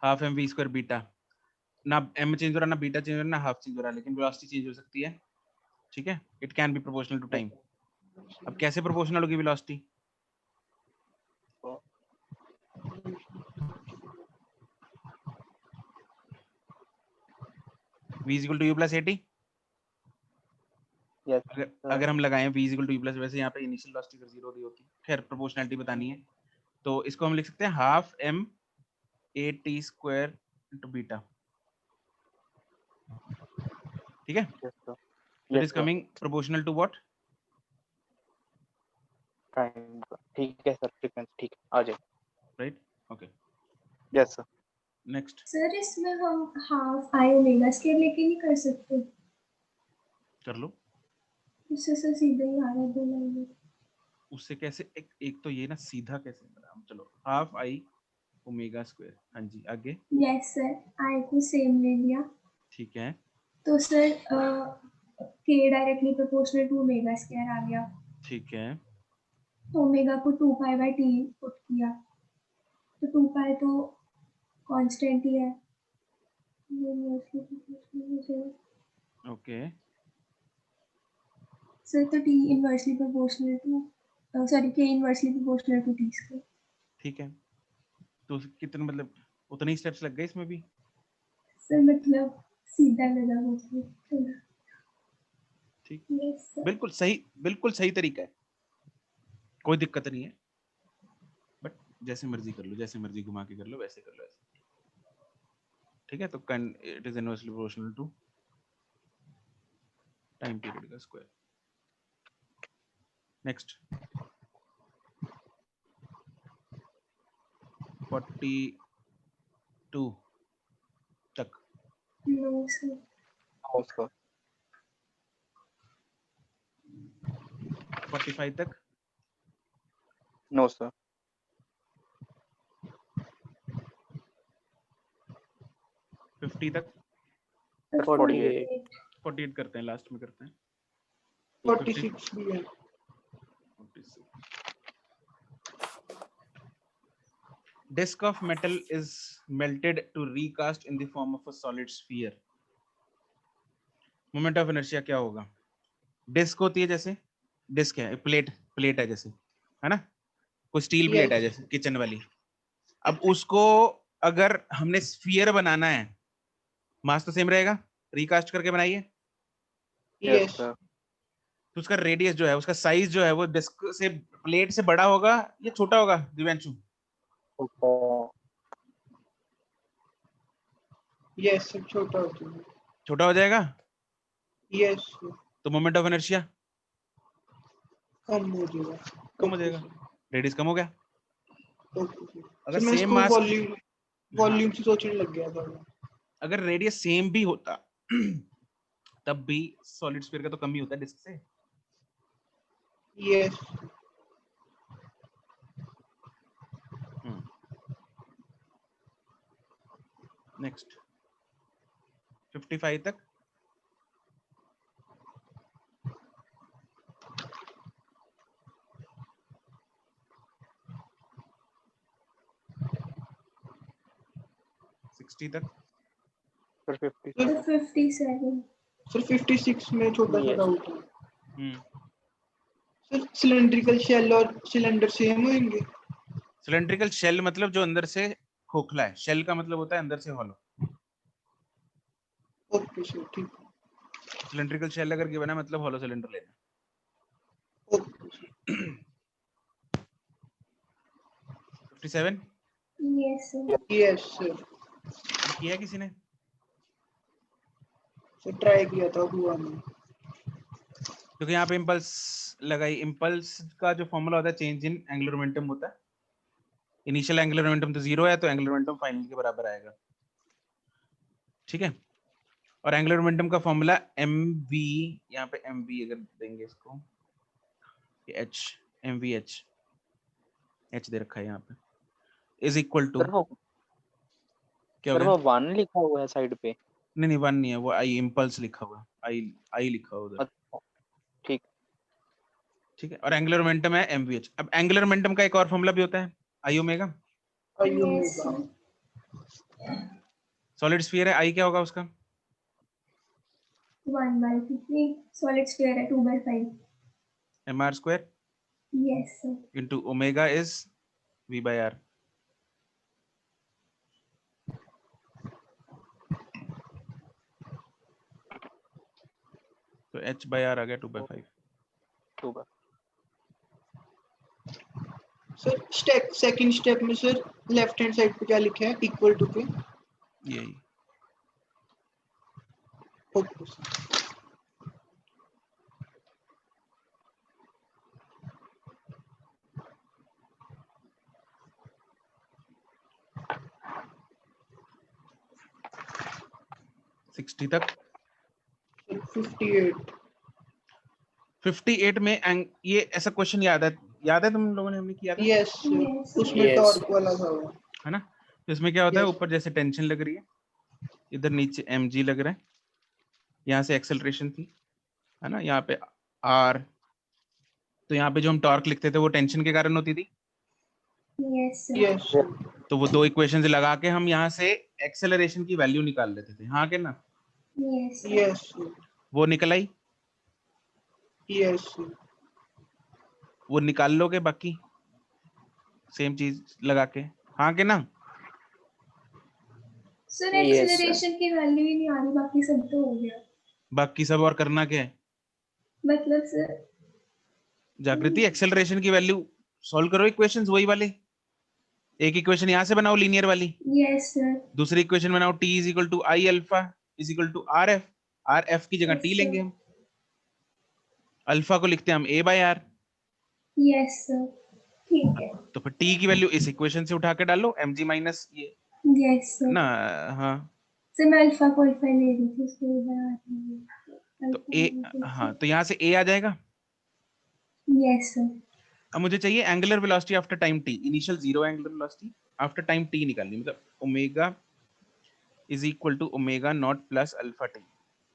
Half M V square beta, ना m चेंज हो रहा, ना बीटा चेंज हो रहा, ना हाफ चेंज हो रहा, लेकिन वेलोसिटी चेंज हो सकती है। ठीक है, it can be proportional to time. अब कैसे प्रोपोर्शनल होगी velocity? v is equal to u plus at। Yes अगर हम लगाएं v is equal to u plus, वैसे यहाँ पे इनिशियल वेलोसिटी अगर 0 हो रही होती, खैर प्रोपोर्शनलिटी बतानी है, तो इसको हम लिख सकते हैं half m at square into beta. ठीक है, yes sir it is coming proportional to what? Time. ठीक है सर, फ्रीक्वेंसी ठीक है, आ जाए। Right, okay, yes sir. Next sir इसमें हम हाफ आई ओमेगा स्क्वायर लेके नहीं कर सकते? कर लो। उससे सर सीधे ही आ रहा है 2 लाइन। उससे कैसे? एक तो ये ना सीधा कैसे बना? चलो हाफ आई ओमेगा स्क्वायर, हाँ जी, आगे। यस सर, आई को सेम ले लिया ठीक है, तो सर के directly proportional to omega square आ गया, ठीक है, ओमेगा को 2 पाई बाय टी पुट किया तो 2 पाई तो कांस्टेंट ही है। ओके, सर तो T inversely proportional to sorry के inversely proportional to T square. ठीक है, तो कितने मतलब उतने ही स्टेप्स लग गए इसमें भी? सर मतलब सीधा लगा मुझे। ठीक, यस सर। बिल्कुल सही तरीका है, कोई दिक्कत नहीं है, बट जैसे मर्जी कर लो, जैसे मर्जी घुमा के कर लो, वैसे कर लो, ऐसे। ठीक है, तो it is inversely proportional to time period का स्क्वायर। नेक्स्ट 42 तक, नो सर। No sir. 45 तक, नो सर। 50 तक, 48 48 करते हैं, लास्ट में करते हैं। 46 भी है। 46. Disk of metal is melted to recast in the form of a solid sphere. Moment of inertia क्या होगा? डिस्क होती है, जैसे डिस्क है, प्लेट है जैसे, है ना, कोई स्टील प्लेट है जैसे किचन वाली। अब उसको अगर हमने स्फीयर बनाना है, मास तो सेम रहेगा, रिकास्ट करके बनाइए, यस सर। तो उसका रेडियस जो है, उसका साइज जो है, वो डिस्क से, प्लेट से बड़ा होगा या छोटा होगा दिव्यांशु? यस सर, छोटा हो जाएगा। छोटा हो जाएगा, यस तो मोमेंट ऑफ इनर्शिया कम हो जाएगा। कम हो जाएगा, रेडियस कम हो गया। ओके अगर सर, मैं सेम इसको मास, वॉल्यूम से सोचने लग गया था। अगर रेडियस सेम भी होता तब भी सॉलिड स्फीयर का तो कम ही होता है डिस्क से। यस नेक्स्ट 55 तक, तक, सर 50 तो 57। सर 56 में छोटा सा Yes. डाउट है। सर सिलेंड्रिकल शेल और सिलेंडर सेम होंगे? सिलेंड्रिकल शेल मतलब जो अंदर से खोखला है, शेल का मतलब होता है अंदर से हॉलो। ओके सर, ठीक है। सिलेंड्रिकल शेल अगर गिवन है मतलब हॉलो सिलेंडर लेना। Okay sir. 57 yes sir. Yes sir, किया किसी ने? सर ट्राई किया था, हुआ नहीं। क्योंकि यहाँ पे इम्पल्स लगाई, इम्पल्स का जो फॉर्मूला होता है चेंज इन एंगुलर मोमेंटम होता है। इनिशियल एंगुलर मोमेंटम तो 0 है, तो एंगुलर मोमेंटम फाइनल के बराबर आएगा। ठीक है, और एंगुलर मोमेंटम का फॉर्मूला mv, यहाँ पे mv अगर देंगे इसको, h mv h दे रखा है यहाँ पे, इज इक्वल टू, क्या हो सर गया? वो 1 लिखा हुआ है साइड पे। नहीं 1 नहीं है, वो आई इम्पल्स लिखा हुआ है, आई लिखा हुआ उधर। अच्छा ठीक है, और एंगुलर मोमेंटम है mvh। अब एंगुलर मोमेंटम का एक और फॉर्मूला भी होता है आई ओमेगा। आई Yes, omega sir. Solid sphere है, आई क्या होगा उसका? 1/2 solid sphere है 2/5. mr square Yes, sir. Into omega is v by r। तो h by r आ गया 2/5। 2 बार। सर सेकंड स्टेप में सर लेफ्ट हैंड साइड पे क्या लिखा है इक्वल टू के? यही ओके सर। सिक्सटी तक। 58 58 में ये ऐसा क्वेश्चन याद है तुम लोगों ने, हमने किया था यस Yes. उसमें Yes. टॉर्क वाला था वो। है ना? तो इसमें क्या होता है, Yes. ऊपर जैसे टेंशन लग रही है, इधर नीचे mg लग रहा है, यहाँ से एक्सेलरेशन थी, है ना, यहाँ पे r, तो यहाँ पे जो हम टॉर्क लिखते थे वो टेंशन के कारण होती थी। Yes, sir. यस तो वो दो इक्वेशंस लगा के हम यहाँ से एक्सेलरेशन की वैल्यू निकाल लेते थे, हाँ के ना? Yes, sir. यस वो निकल आई, यस वो निकाल लोगे बाकी सेम चीज लगा के, हाँ के ना? Sir, Yes, sir. acceleration की वैल्यू ही नहीं आ रही, बाकी सब तो हो गया। बाकी सब और करना क्या है? मतलब सर जागृति, एक्सेलरेशन की वैल्यू सॉल्व करो इक्वेशंस वही वाले। एक इक्वेशन यहाँ से बनाओ लीनियर वाली, yes sir. दूसरी इक्वेशन बनाओ t is equal to I alpha is equal to R F. R F की जगह Yes, t sir. लेंगे हम, अल्फा को लिखते हैं हम a by R. Yes sir. ठीक है। तो फिर t की वैल्यू इस इक्वेशन से उठा के डालो, mg माइनस ये Yes sir. ना, हाँ। सर मैं अल्फा को अल्फा ले रही थी, उसको बना रही हूँ। तो a, हाँ, तो यहाँ से a आ जाएगा। Yes sir. अब मुझे चाहिए angular velocity after time t, initial zero angular velocity after time t निकालनी, मतलब omega is equal to omega naught plus alpha t,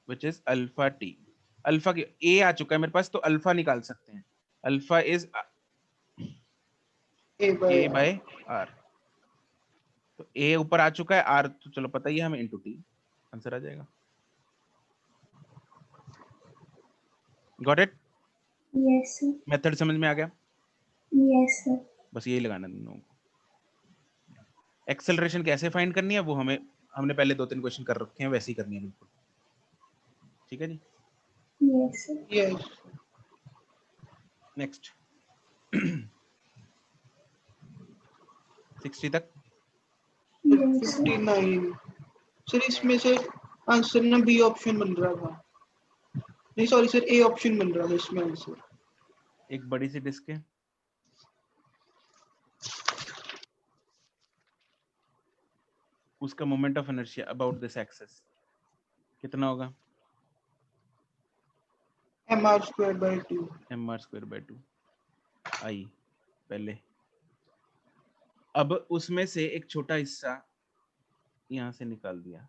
which is alpha t. Alpha की a आ चुका है मेरे पास, तो अल्फा निकाल सकते हैं। Alpha is a a by by r, तो a ऊपर आ चुका है, r तो चलो पता ही है हमें, इनटू t आंसर आ जाएगा। Got it? Yes sir. Method समझ में आ गया? Yes sir. बस यही लगाना तुम लोगों को। एक्सेलरेशन कैसे फाइंड करनी है वो हमने पहले 2-3 क्वेश्चन कर रखे हैं, वैसे ही करनी है बिल्कुल, ठीक है जी। Yes sir. यस नेक्स्ट 60 तक। Yes sir. 59 सर इसमें से आंसर ना बी ऑप्शन बन रहा था, नहीं सॉरी सर ए ऑप्शन बन रहा था इसमें आंसर। एक बड़ी सी डिस्क है, उसका moment of inertia about this axis कितना होगा? mr square by 2। mr square by 2 आई पहले। अब उसमें से एक छोटा हिस्सा यहाँ से निकाल दिया,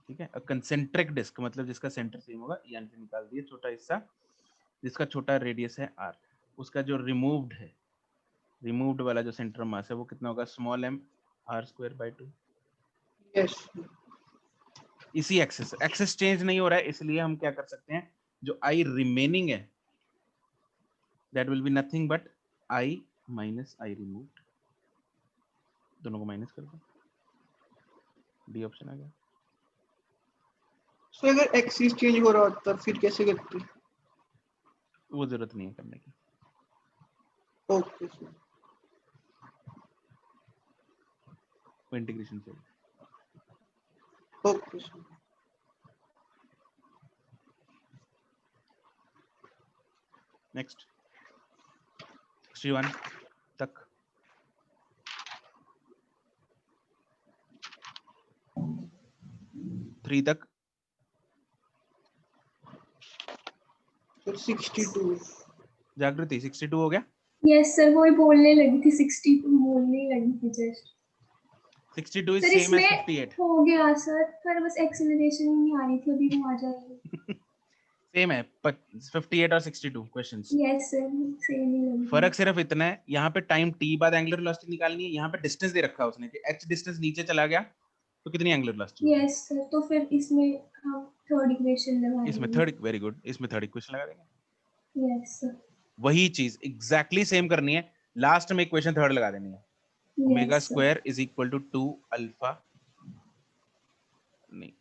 ठीक है। कंसेंट्रिक डिस्क मतलब जिसका सेंटर सेम होगा, यहाँ से निकाल दिया छोटा हिस्सा जिसका छोटा रेडियस है r, उसका जो रिमूव्ड है, रिमूव्ड वाला जो सेंटर मास है वो कितना होगा? Small m r square by 2। Yes इसी एक्सेस चेंज नहीं हो रहा है, इसलिए हम क्या कर सकते हैं, जो आई रिमेनिंग है that will be nothing but I minus I removed, दोनों को माइनस कर दो, डी ऑप्शन आ गया। सर अगर एक्सिस चेंज हो रहा होता फिर कैसे करते? वो जरूरत नहीं है करने की। ओके सर वो इंटीग्रेशन से। Okay sir. नेक्स्ट 61 तक। थ्री तक। सर 62 जागृति 62 हो गया। Yes sir, वो ही बोलने लगी थी, 62 बोलने ही लगी थी just. 62 is sir same as इसमें 58। हो गया सर, पर बस एक्सेलरेशन ही नहीं आ रही थी, अभी वो आ जाएगी। सेम है 58 और 62 क्वेश्चंस। यस सर, सेम ही लग फर्क सिर्फ इतना है, यहाँ पे टाइम t बाद एंगुलर वेलोसिटी निकालनी है, यहाँ पे डिस्टेंस दे रखा है उसने कि h डिस्टेंस नीचे चला गया तो कितनी एंगुलर वेलोसिटी होगी। यस सर, तो फिर इसमें हम थर्ड इक्वेशन इसमें लगाएंगे। थर्ड, वेरी गुड, इसमें थर्ड इक्वेशन लगा देंगे। यस सर, वही चीज एग्जैक्टली सेम करनी है, लास्ट में इक्वेशन थर्ड लगा देनी है। Omega yes sir, square is equal to 2 alpha, नहीं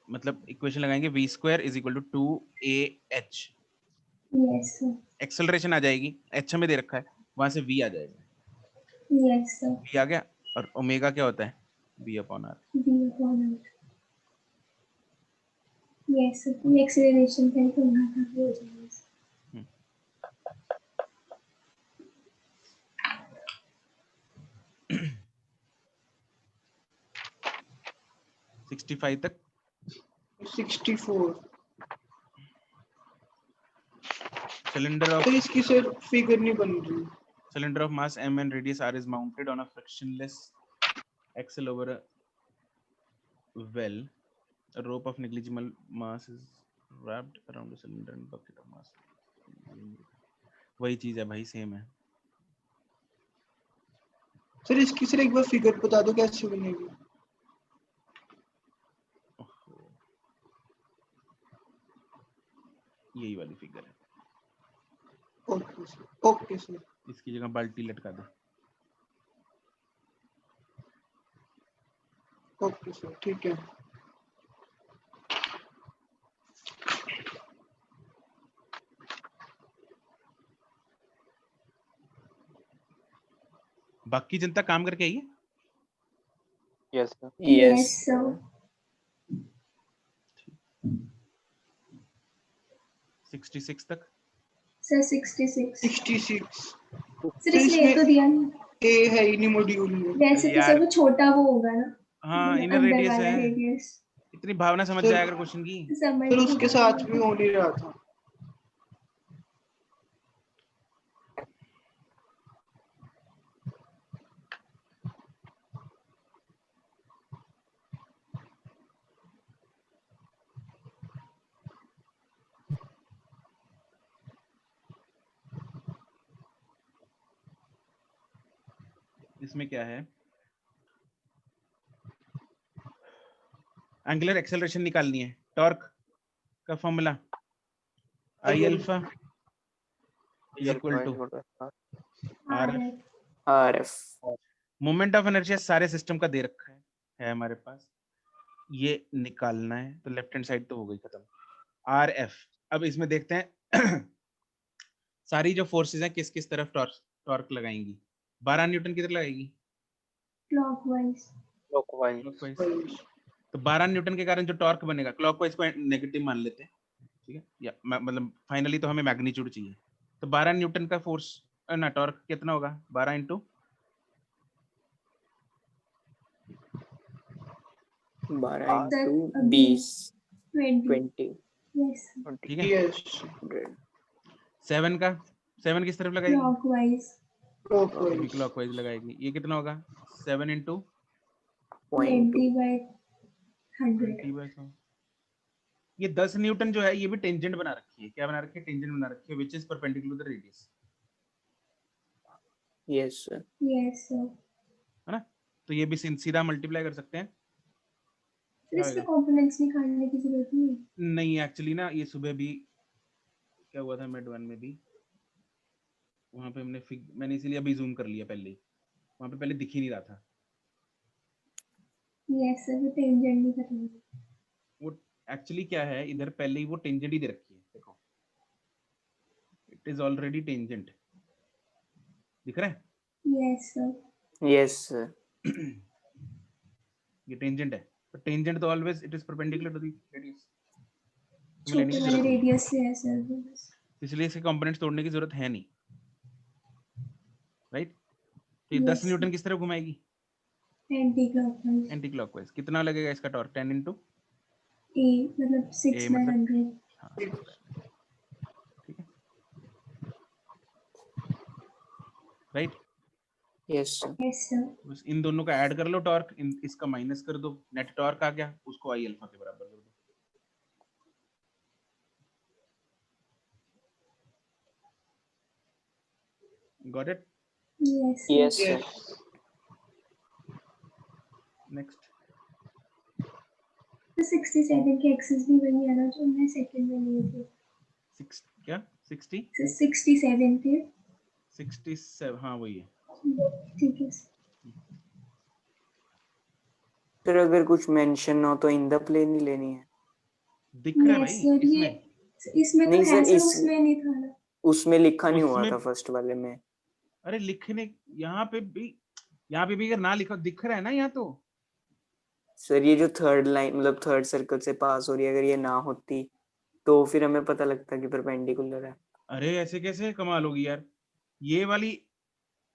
मतलब इक्वेशन लगाएंगे v square is equal to 2ah। Yes sir, acceleration आ जाएगी, h हमें दे रखा है, वहां से v आ जाएगा, यस सर, v आ गया, और ओमेगा क्या होता है v upon r। B upon R. Yes sir, ये एक्सेलरेशन का ही करना था, तो हो जाएगा। 65 तक 64 सिलेंडर ऑफ सर, इसकी सर फिगर नहीं बन रही। cylinder of mass m and radius r is mounted on a frictionless axle over a well. A rope of negligible mass is wrapped around the cylinder and bucket of mass. वही चीज है भाई, सेम है। सर इसकी सर एक बार फिगर बता दो कैसे बनेगी। यही वाली फिगर है, ओके सर, ओके सर। इसकी जगह बाल्टी लटका दो। ओके सर, ठीक है। बाकी जनता काम करके आई है। Yes sir. यस सर, 66 तक सर 66। 66 सर इसलिए तो दिया नहीं, ए है ही नहीं मॉड्यूल में। वैसे तो यार। सर वो छोटा वो होगा ना, हाँ, इनर अंदर रेडियस वाला है। रेडियस। इतनी भावना समझ सर- जाए अगर क्वेश्चन की। समझ सर उसके साथ भी हो नहीं रहा था। इसमें क्या है, एंगुलर एक्सेलरेशन निकालनी है। टॉर्क का formula I alpha is equal to R F. RF। Moment of inertia सारे सिस्टम का दे रखा है हमारे पास, ये निकालना है। तो लेफ्ट हैंड साइड तो हो गई खत्म, आर एफ। अब इसमें देखते हैं सारी जो फोर्सेस हैं किस किस तरफ टॉर्क लगाएंगी। 12 न्यूटन किधर लगाएगी, क्लॉकवाइज। क्लॉकवाइज। तो 12 न्यूटन के कारण जो टॉर्क बनेगा, क्लॉकवाइज को नेगेटिव मान लेते हैं, ठीक है, या मतलब फाइनली तो हमें मैग्नीट्यूड चाहिए। तो 12 न्यूटन का फोर्स ना टॉर्क कितना होगा, 12 इंटू 12 सर, into अभी 20 20। 20 यस, ठीक है। यस 100 7 का, 7 किस तरफ लगाएगी, क्लॉकवाइज। क्लॉकवाइज। क्लॉकवाइज लगाएगी। ये कितना होगा, 7 इंटू 20/100। 20/100। ये 10 न्यूटन जो है ये भी टेंजेंट बना रखी है। क्या बना रखी है, टेंजेंट बना रखी है, which is perpendicular the radius, yes sir। Yes sir. है ना। तो ये भी सीधा मल्टीप्लाई कर सकते हैं। फिर इसमें कंपोनेंट्स निकालने की जरूरत नहीं। नहीं एक्चुअली ना, ये सुबह भी क्या हुआ था मिड वन में भी, वहां पे मैंने इसीलिए अभी जूम कर लिया, पहले वहां पे पहले दिख ही नहीं रहा था। यस सर, वो टेंजेंट नहीं करना। वो एक्चुअली क्या है, इधर पहले ही वो टेंजेंट ही दे रखी है, देखो इट इज ऑलरेडी टेंजेंट, दिख रहा है। Yes sir. yes sir। ये टेंजेंट है, तो टेंजेंट तो always it is perpendicular to the radius, छोटे वाले रेडियस से है सर बस। इसलिए इसके कंपोनेंट्स तोड़ने की जरूरत है नहीं, राइट। तो ये 10 Yes. न्यूटन किस तरफ घुमाएगी, एंटी क्लॉकवाइज। Anti clockwise. कितना लगेगा इसका टॉर्क, 10 इंटू ए मतलब 6/100। हाँ, ठीक है, right. yes sir। Yes sir. बस इन दोनों का ऐड कर लो टॉर्क, इसका माइनस कर दो, नेट टॉर्क आ गया, उसको आई अल्फा के बराबर कर दो। Got it? Yes, sir. Yes, sir. Yes. Next तो 67 के एक्सेस भी वही है ना जो हमने सेकंड में लिए थे। 6 क्या 60 तो 67 थे। 67 हाँ वही है। ठीक है। फिर अगर कुछ मेंशन हो तो इन द प्लेन ही लेनी है। दिख रहा है Yes, भाई sir, ये इसमें। इसमें तो नहीं है सर, सर, इस उसमें नहीं था ना। उसमें लिखा नहीं हुआ उसमें- था फर्स्ट वाले में। अरे लिखने यहाँ पे भी अगर ना लिखा दिख रहा है ना यहाँ तो। सर ये जो थर्ड लाइन मतलब थर्ड सर्कल से पास हो रही है, अगर ये ना होती तो फिर हमें पता लगता कि परपेंडिकुलर है। अरे ऐसे कैसे कमाल होगी यार। ये वाली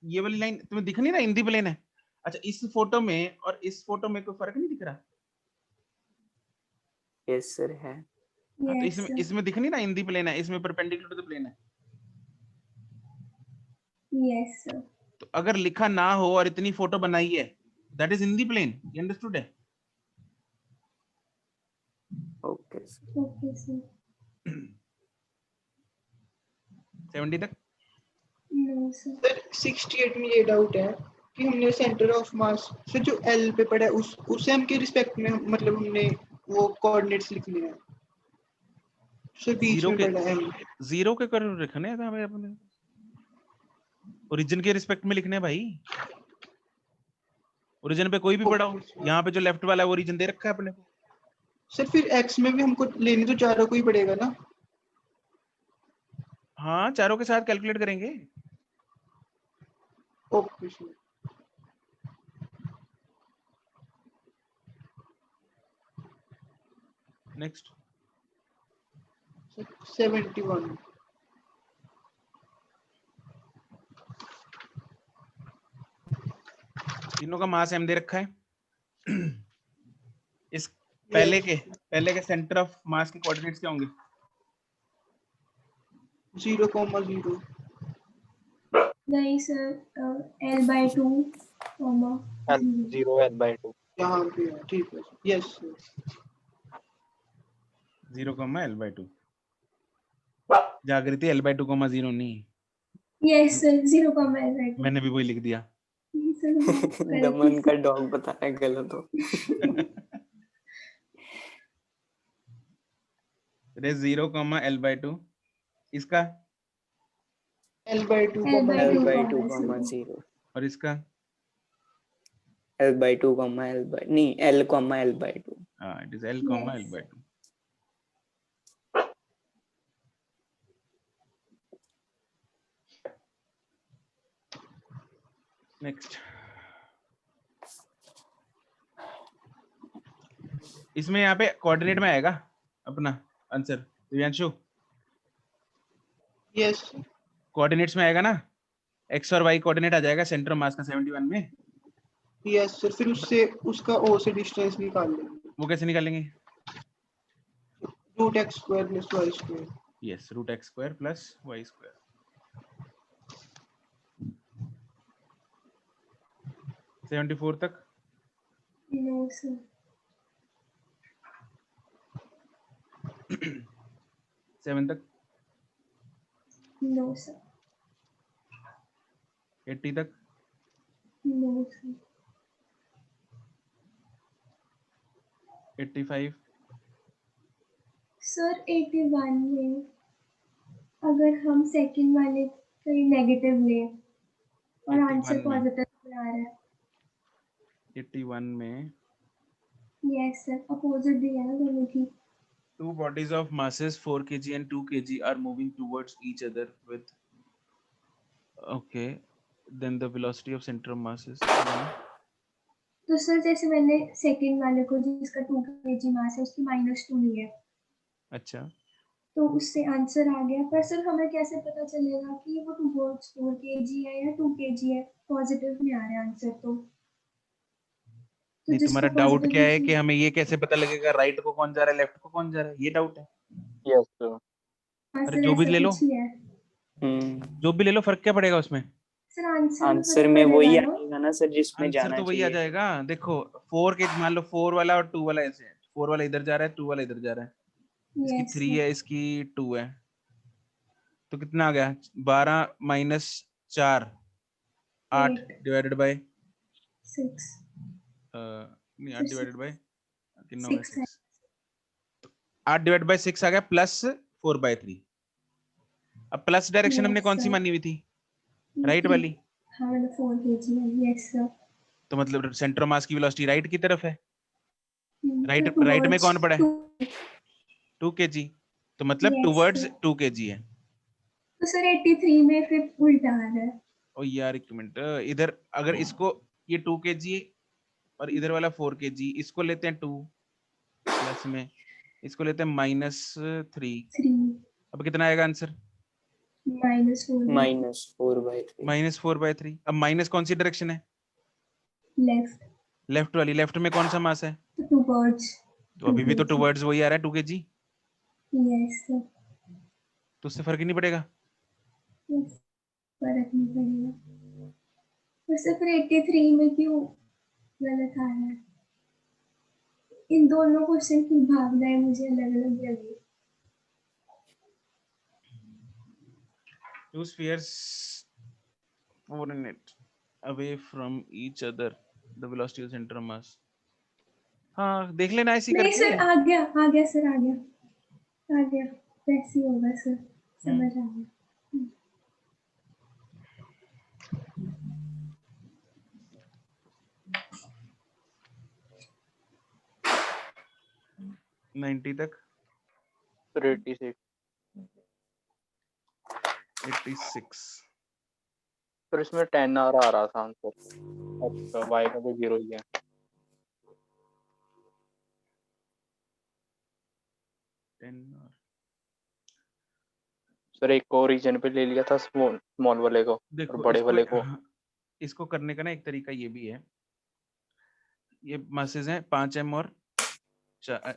लाइन तुम्हें दिख नहीं रहा हिंदी प्लेन है। अच्छा इस फोटो में और इस फोटो में कोई फर्क नहीं दिख रहा? यस सर है। हाँ तो Yes, sir. इसमें दिख नहीं रहा हिंदी प्लेन है, इसमें परपेंडिकुलर टू द प्लेन है। Yes, sir. तो अगर लिखा ना हो और इतनी फोटो बनाई है that is Hindi plane. You understood है? Okay sir. Okay, sir. 70 तक। No, sir. सर 68 में ये डाउट है कि हमने सेंटर ऑफ मास से जो एल पे पड़ा है उस एम के रिस्पेक्ट में मतलब हमने वो कोऑर्डिनेट्स लिखने हैं। सर बीच जीरो में के पड़ा है एम। जीरो के कर रखने हैं हमें अपने ओरिजिन के रिस्पेक्ट में लिखने हैं भाई। ओरिजिन पे कोई भी पड़ा हो, यहाँ पे जो लेफ्ट वाला है वो ओरिजिन दे रखा है अपने को। सर फिर एक्स में भी हमको लेनी तो चारों को ही पड़ेगा ना। हाँ चारों के साथ कैलकुलेट करेंगे। Okay sir. नेक्स्ट 71 तीनों का मास एम दे रखा है। इस पहले के सेंटर ऑफ मास के कोऑर्डिनेट्स क्या होंगे? 0,0 नहीं सर, L/2 कॉमा 0 L/2 यहाँ पे है। ठीक है सर। Yes sir. 0,L/2 जागृति L/2,0 नहीं। Yes sir, 0 comma L/2। मैंने भी वही लिख दिया। दमन का डॉग बता रहा है गलत हो। इट इज 0,L/2 इसका L/2 L/2 कॉमा 0 और इसका L/2 कॉमा नहीं L कॉमा L/2। हाँ इट इज L,L/2। नेक्स्ट इसमें यहाँ पे कोऑर्डिनेट में आएगा अपना आंसर दिव्यांशु। यस कोऑर्डिनेट्स में आएगा ना, एक्स और वाई कोऑर्डिनेट आ जाएगा सेंटर मास का 71 में। Yes sir. फिर उससे उसका ओ से डिस्टेंस निकाल लेंगे। वो कैसे निकालेंगे? √x² + y²। Yes √x² + y²। (74) तक। No sir. 7 तक। No sir. 80 तक। No sir. 85। सर 81 में अगर हम सेकंड वाले का नेगेटिव ले और 81 आंसर में। पॉजिटिव आ रहा है। 81 में यस सर, अपोजिट भी है ना दोनों की। two bodies of masses 4 kg and 2 kg are moving towards each other with okay then the velocity of center of mass is तो सर जैसे मैंने सेकंड वाले को जिसका 2 kg मास है उसकी -2 ली है, अच्छा तो उससे आंसर आ गया। पर सर हमें कैसे पता चलेगा कि वो 4 kg है या 2 kg है? पॉजिटिव में आ रहा है आंसर तो नहीं जिसको तुम्हारा डाउट positive क्या है लिखी- कि हमें ये कैसे पता लगेगा राइट को कौन जा रहा है लेफ्ट को कौन जा रहा है, ये डाउट है? Yes sir. हाँ अरे सर, जो भी ऐसा ले लो, कुछ ही है। जो भी ले लो, फर्क क्या पड़ेगा उसमें? सर आंसर आंसर में वही आएगा ना सर जिसमें आंसर जाना तो वही आ चाहिए। जाएगा। देखो 4 के मान लो 4 वाला और 2 वाला ऐसे है, 4 वाला इधर जा रहा है 2 वाला इधर जा रहा है, इसकी 3 है इसकी 2 है, तो कितना आ गया 12 - 4 8 8 डिवाइडेड बाय 6 नहीं 8 डिवाइडेड बाय कितना हो गया 6 है 6 8 डिवाइडेड बाय 6 आ गया प्लस 4/3। अब प्लस डायरेक्शन हमने यस कौन सी सर मानी हुई थी? राइट वाली। हाँ मतलब 4 kg है यस सर तो मतलब सेंटर ऑफ मास की वेलोसिटी राइट की तरफ है। राइट तो राइट में towards कौन पड़ा है? 2 2 kg। तो मतलब यस टुवर्ड्स सर 2 kg है। तो सर 83 में फिर उल्टा आ रहा है ओ यार एक मिनट, इधर अगर इसको ये 2 kg और इधर वाला 4 kg, इसको लेते हैं 2 प्लस में, इसको लेते हैं -3। 3 अब कितना आएगा आंसर? -4 -4/3। अब माइनस कौन सी डायरेक्शन है? लेफ्ट लेफ्ट वाली। लेफ्ट में कौन सा मास है? तो towards तो अभी 2 भी तो kg टुवर्ड्स वही आ रहा है 2 kg। यस सर तो उससे फर्क ही नहीं पड़ेगा। यस फर्क नहीं पड़ेगा और सर फिर 83 में क्यों गलत आ रहा है इन दोनों क्वेश्चन की भावनाएं मुझे अलग अलग लगी Two spheres coordinate away from each other, the velocity of center of mass। हाँ देख लेना ऐसी नहीं करके। सर आ गया सर आ गया वैसे ही होगा सर समझ आ गया 90 तक। फिर 86 86 फिर इसमें 10 आ रहा था आंसर। अच्छा y का तो 0 ही है। सर एक को रीजन पे ले लिया था स्मॉल वाले को और देखो बड़े इसको, वाले को। हाँ, इसको करने का ना एक तरीका ये भी है। ये मासेस हैं 5m और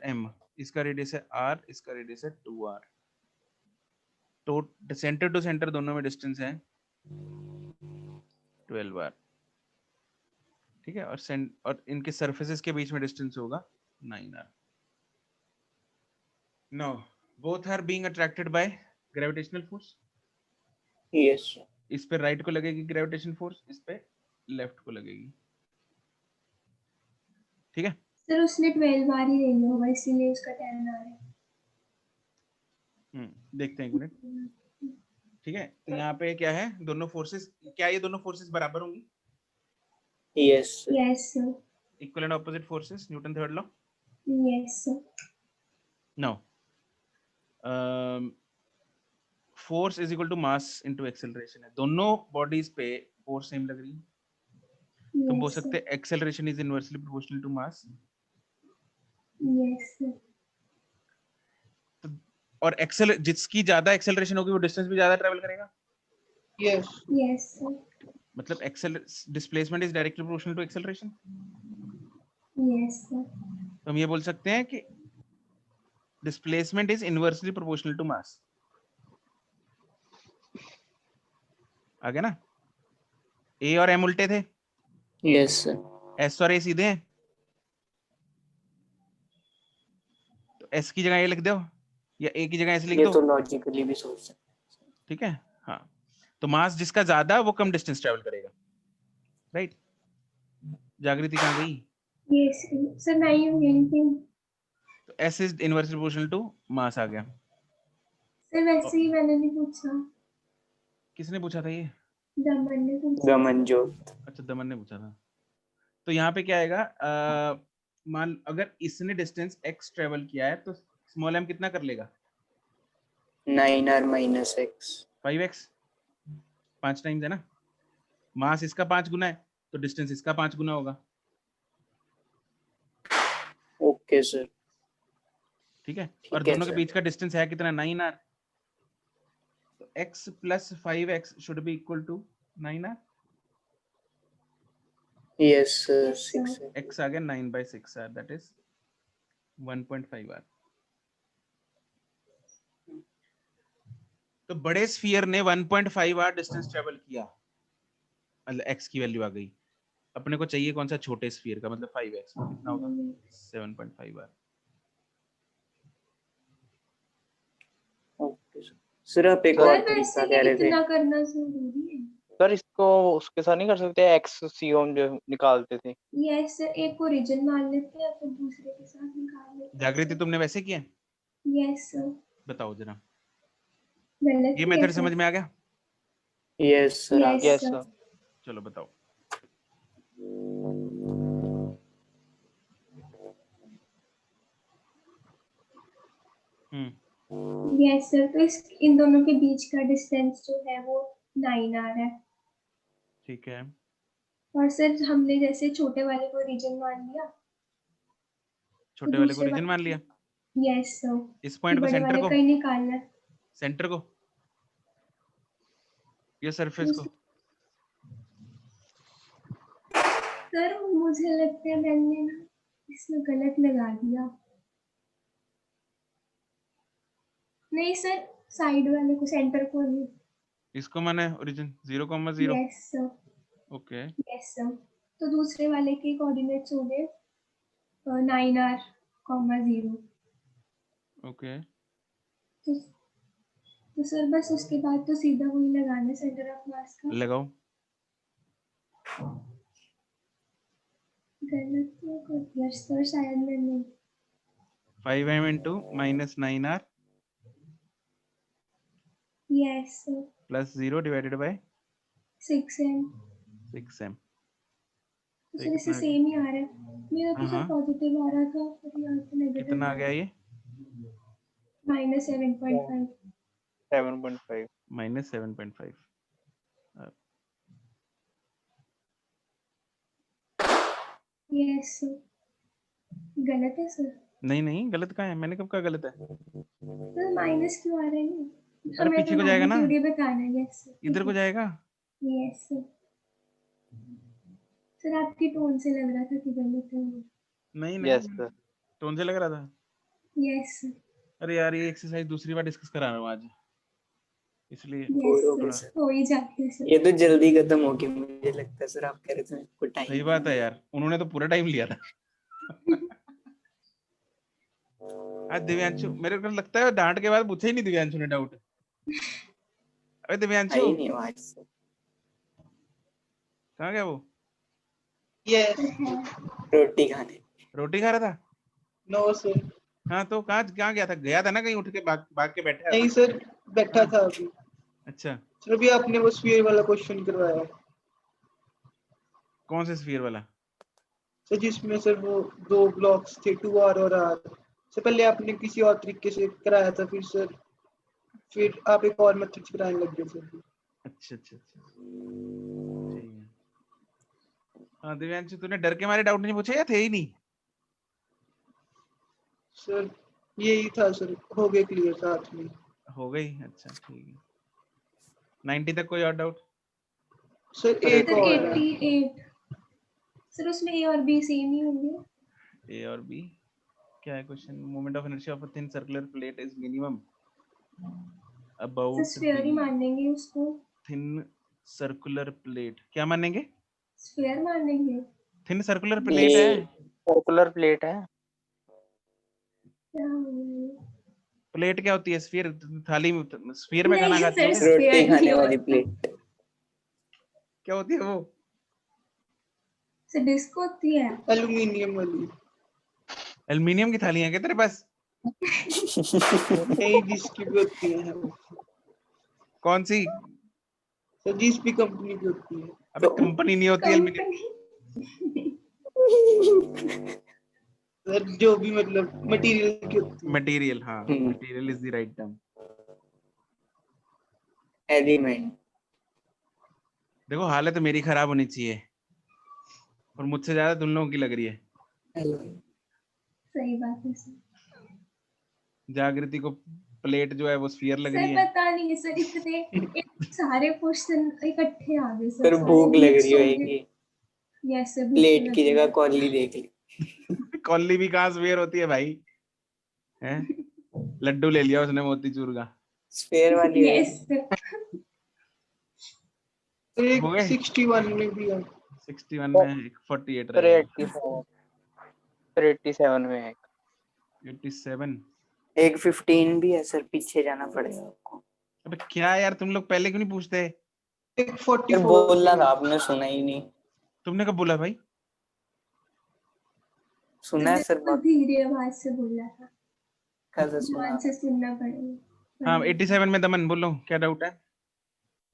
m। इसका रेडियस है r, इसका रेडियस है 2r। तो सेंटर टू सेंटर दोनों में डिस्टेंस है 12r। ठीक है, और इनके सरफेसेस के बीच में डिस्टेंस होगा 9r। Now both are being attracted by gravitational force. Yes इस पे राइट को लगेगी ग्रेविटेशन फोर्स, इस पे लेफ्ट को लगेगी। ठीक है, सर उसने 12 बार ही ले लिया होगा इसीलिए उसका 10 आ रहा है देखते हैं एक मिनट। ठीक है, तो यहाँ पे क्या है, दोनों फोर्सेस, क्या ये दोनों फोर्सेस बराबर होंगी? Yes yes sir equal and opposite forces, Newton third law. Yes sir now force is equal to mass into acceleration है। दोनों बॉडीज पे फोर्स सेम लग रही है। तुम बोल यस सकते हैं acceleration is inversely proportional to mass. Yes sir और जिसकी ज्यादा एक्सेलरेशन होगी वो डिस्टेंस भी ज्यादा ट्रेवल करेगा। यस यस सर मतलब displacement is directly proportional to acceleration. Yes sir तो हम ये बोल सकते हैं कि displacement is inversely proportional to mass. आ गया ना? ए और एम उल्टे थे, यस एस और ए सीधे हैं। तो एस की जगह ए लिख दो या ए की जगह एस लिख ये दो। तो लॉजिकली भी सोच सकते। ठीक है, हाँ। तो मास जिसका ज्यादा वो कम डिस्टेंस ट्रेवल करेगा। राइट, जागृति कहाँ गई? यस सर मैं ही हूँ यहीं पे हूँ। तो S is inversely proportional to mass आ गया। सर वैसे ही मैंने नहीं पूछा किसने पूछा था ये? दमन ने पूछा गमनजोत अच्छा, दमन ने पूछा था। तो यहाँ पे क्या आएगा, मान अगर इसने डिस्टेंस x ट्रेवल किया है तो स्मॉल m कितना कर लेगा? 9r - x 5x, 5 टाइम्स है ना। मास इसका 5 गुना है तो डिस्टेंस इसका 5 गुना होगा। ओके सर ठीक है, और ठीक है दोनों के सर बीच का डिस्टेंस है कितना? 9r। तो x प्लस 5x should be equal to 9r। Yes Yes, 6 sir. x आ गया 9/6r, दैट इज 1.5r। तो बड़े स्फीयर ने 1.5r डिस्टेंस ट्रेवल किया, मतलब x की वैल्यू आ गई। अपने को चाहिए कौन सा? छोटे स्फीयर का, मतलब 5x कितना होगा? 7.5r। ओके सर आप एक सर, और सर तरीका वैसे कह ही रहे थे। इतना करना जरूरी है सर उसके साथ नहीं कर सकते, एक्सियोम जो निकालते थे? यस सर, एक को रीजन मान लेते हैं फिर दूसरे के साथ निकाल लेते हैं जागृति तुमने वैसे किया? Yes sir. बताओ जरा, गलत ये किया मेथड सर। समझ में आ गया? Yes sir yes yes sir. Sir. चलो बताओ। यस सर, तो इन दोनों के बीच का डिस्टेंस जो है वो 9r है। ठीक है, और सर हमने जैसे छोटे वाले को रीजन मान लिया, छोटे वाले को दूसरे रीजन मान लिया, यस सर, इस पॉइंट को बड़े सेंटर वाले को, का ही निकालना है। सेंटर को या सरफेस को? सर मुझे लगता है मैंने ना इसमें गलत लगा दिया। नहीं सर, साइड वाले को, सेंटर को नहीं। इसको माने origin 0,0। Yes sir. Okay, yes sir, तो दूसरे वाले के कोऑर्डिनेट्स हो गए 9r, 0। ओके, तो सर बस उसके बाद तो सीधा वही लगाना है सेंटर ऑफ मास का। लगाओ। गलत तो कर दिया सर शायद मैंने। 5m into -9r yes sir, plus 0 divided by 6m। 6m। तो ये सर इससे कितना आ गया? सेम ही आ रहा है। मेरा तो सर हाँ, पॉजिटिव आ रहा था, फिर यहाँ पे नेगेटिव कितना आ गया ये? -7.5। 7.5। -7.5। यस सर, गलत है सर। नहीं नहीं, गलत कहाँ है? मैंने कब कहा गलत है? सर माइनस क्यों आ रहा है? नहीं अरे हमें पीछे तो को जाएगा ना, मैग्नीट्यूड ही बताना है। यस सर, इधर को जाएगा। Yes sir. सर आपकी टोन से लग रहा था कि गलत है। नहीं यस नहीं, सर। टोन से लग रहा था। Yes sir. अरे यार, ये एक्सरसाइज दूसरी बार डिस्कस करा रहा हूँ आज, इसलिए यस ओके सर, सर। हो ही जाती है सर। ये तो जल्दी खत्म हो गया मुझे लगता है सर, आप कह रहे थे कुछ सही टाइम। बात है यार, उन्होंने तो पूरा टाइम लिया था। आज दिव्यांशु, मेरे को लगता है डांट के बाद पूछा ही नहीं दिव्यांशु ने डाउट। अरे दिव्यांशु आई नहीं आवाज सर। कहाँ गया वो? यस। रोटी खाने। रोटी खा रहा था? No sir. हाँ, तो कहाँ कहाँ गया था? गया था ना कहीं, उठ के भाग भाग के बैठा नहीं था। सर, बैठा हाँ। था अभी। अच्छा, सर अभी आपने वो स्फीयर वाला क्वेश्चन करवाया कौन से स्फीयर वाला? सर, जिसमें सर वो दो ब्लॉक्स थे 2r और r। सर पहले आपने किसी और तरीके से कराया था, फिर सर फिर आप एक और मेथड से कराने लग गए सर। अच्छा अच्छा अच्छा, ठीक है। हाँ दिव्यांशु, तूने डर के मारे डाउट नहीं पूछे या थे ही नहीं? सर यही था सर, हो गए क्लियर साथ में। हो गई, अच्छा ठीक है। 90 तक कोई और डाउट? सर एक सर और है। 88। सर उसमें ए और बी सेम ही होंगे। ए और बी क्या है question? Moment of inertia of a thin circular plate is minimum sir about sphere ही मानेंगे उसको। थिन सर्कुलर प्लेट क्या मानेंगे? स्फीयर मानेंगे। थिन सर्कुलर प्लेट ये है। सर्कुलर प्लेट है। क्या होगा? प्लेट क्या होती है? स्फीयर, थाली में स्फीयर में खाना नहीं खाती है सर, क्या? रोटी स्फीयर खाने नहीं वाली होता। प्लेट। क्या होती है वो? सर डिस्क होती है। एल्यूमिनियम वाली। एल्युमिनियम की थालियां क्या तेरे पास? नहीं, जिसकी भी होती है वो। कौन सी? सर जिस भी कंपनी की होती है। अबे कंपनी नहीं होती एल्युमिनियम। कंपनी। सर जो भी मतलब मटेरियल की होती है। मटेरियल, हाँ, material is the right term. Element. देखो, हालत मेरी खराब होनी चाहिए और मुझसे ज्यादा तुम लोगों की लग रही है। सही बात है सर। जागृति को प्लेट जो है वो स्फीयर लग रही सर है। पता नहीं सर, इतने सारे क्वेश्चन इकट्ठे आ गए पर सर, भूख लग रही होगी, यस सर, प्लेट की जगह कॉली देख ली। कॉली भी कहाँ स्फीयर होती है भाई? हैं? लड्डू ले लिया उसने मोतीचूर का। स्फीयर वाली यस होगी। सर। एक हो गए 61 में भी है। 61 में एक 48 फिर रहेगा। 87। फिर 87 में है। 87। एक 15 भी है सर, पीछे जाना पड़ेगा आपको। अबे क्या यार, तुम लोग पहले क्यों नहीं पूछते? एक सर 44 बोलना था आपने, सुना ही नहीं। तुमने कब बोला भाई? सुना है सर, बहुत धीरे आवाज से बोला था, कैसे सुना? ध्यान से सुनना पड़ेगा। हाँ 87 में दमन बोलो क्या डाउट है?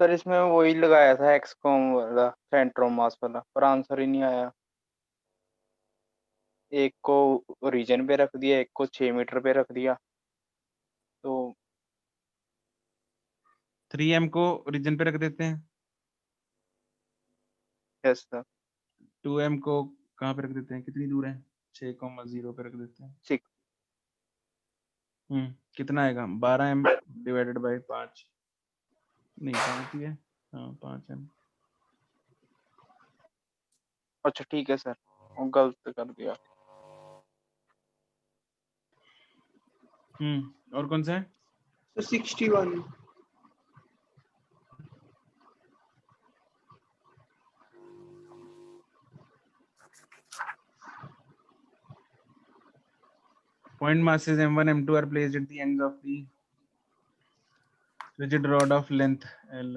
सर इसमें वही लगाया था एक्सकॉम वाला, सेंटर ऑफ मास वाला, पर आंसर ही नहीं आया। एक को ओरिजिन पे रख दिया, एक को 6 मीटर पे रख दिया, तो 3m को रीजन पे रख देते हैं, यस सर 2m को कहाँ पे रख देते हैं, कितनी दूर है? 6,0 पे रख देते हैं। 6 कितना आएगा? 12m डिवाइडेड बाय 5, नहीं 5 ही है, हाँ 5m। अच्छा ठीक है सर, वो गलत कर दिया। और कौन सा है? तो 61 Point masses m1 m2 are placed at the ends of the rigid rod of length L.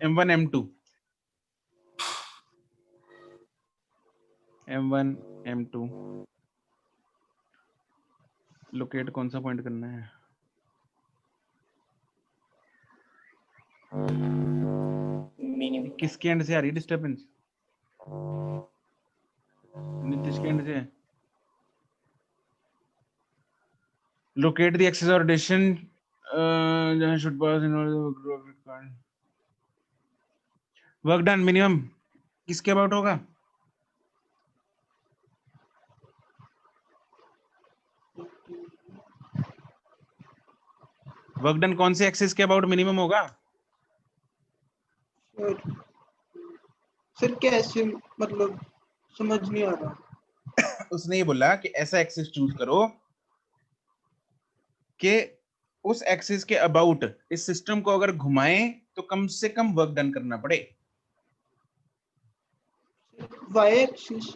m1 m2 m1 m2 locate कौन सा पॉइंट करना है? मिनिमम। किसके एंड से आ रही है डिस्टरबेंस? नीतीश के एंड से। Locate the axis of rotation जहां should pass in order work done minimum किसके अबाउट होगा? वर्क डन कौन से एक्सिस के अबाउट मिनिमम होगा? सर कैसे, मतलब समझ नहीं आ रहा। उसने ये बोला कि ऐसा एक्सिस चूज करो कि उस एक्सिस के अबाउट इस सिस्टम को अगर घुमाएं तो कम से कम वर्क डन करना पड़े। Y axis,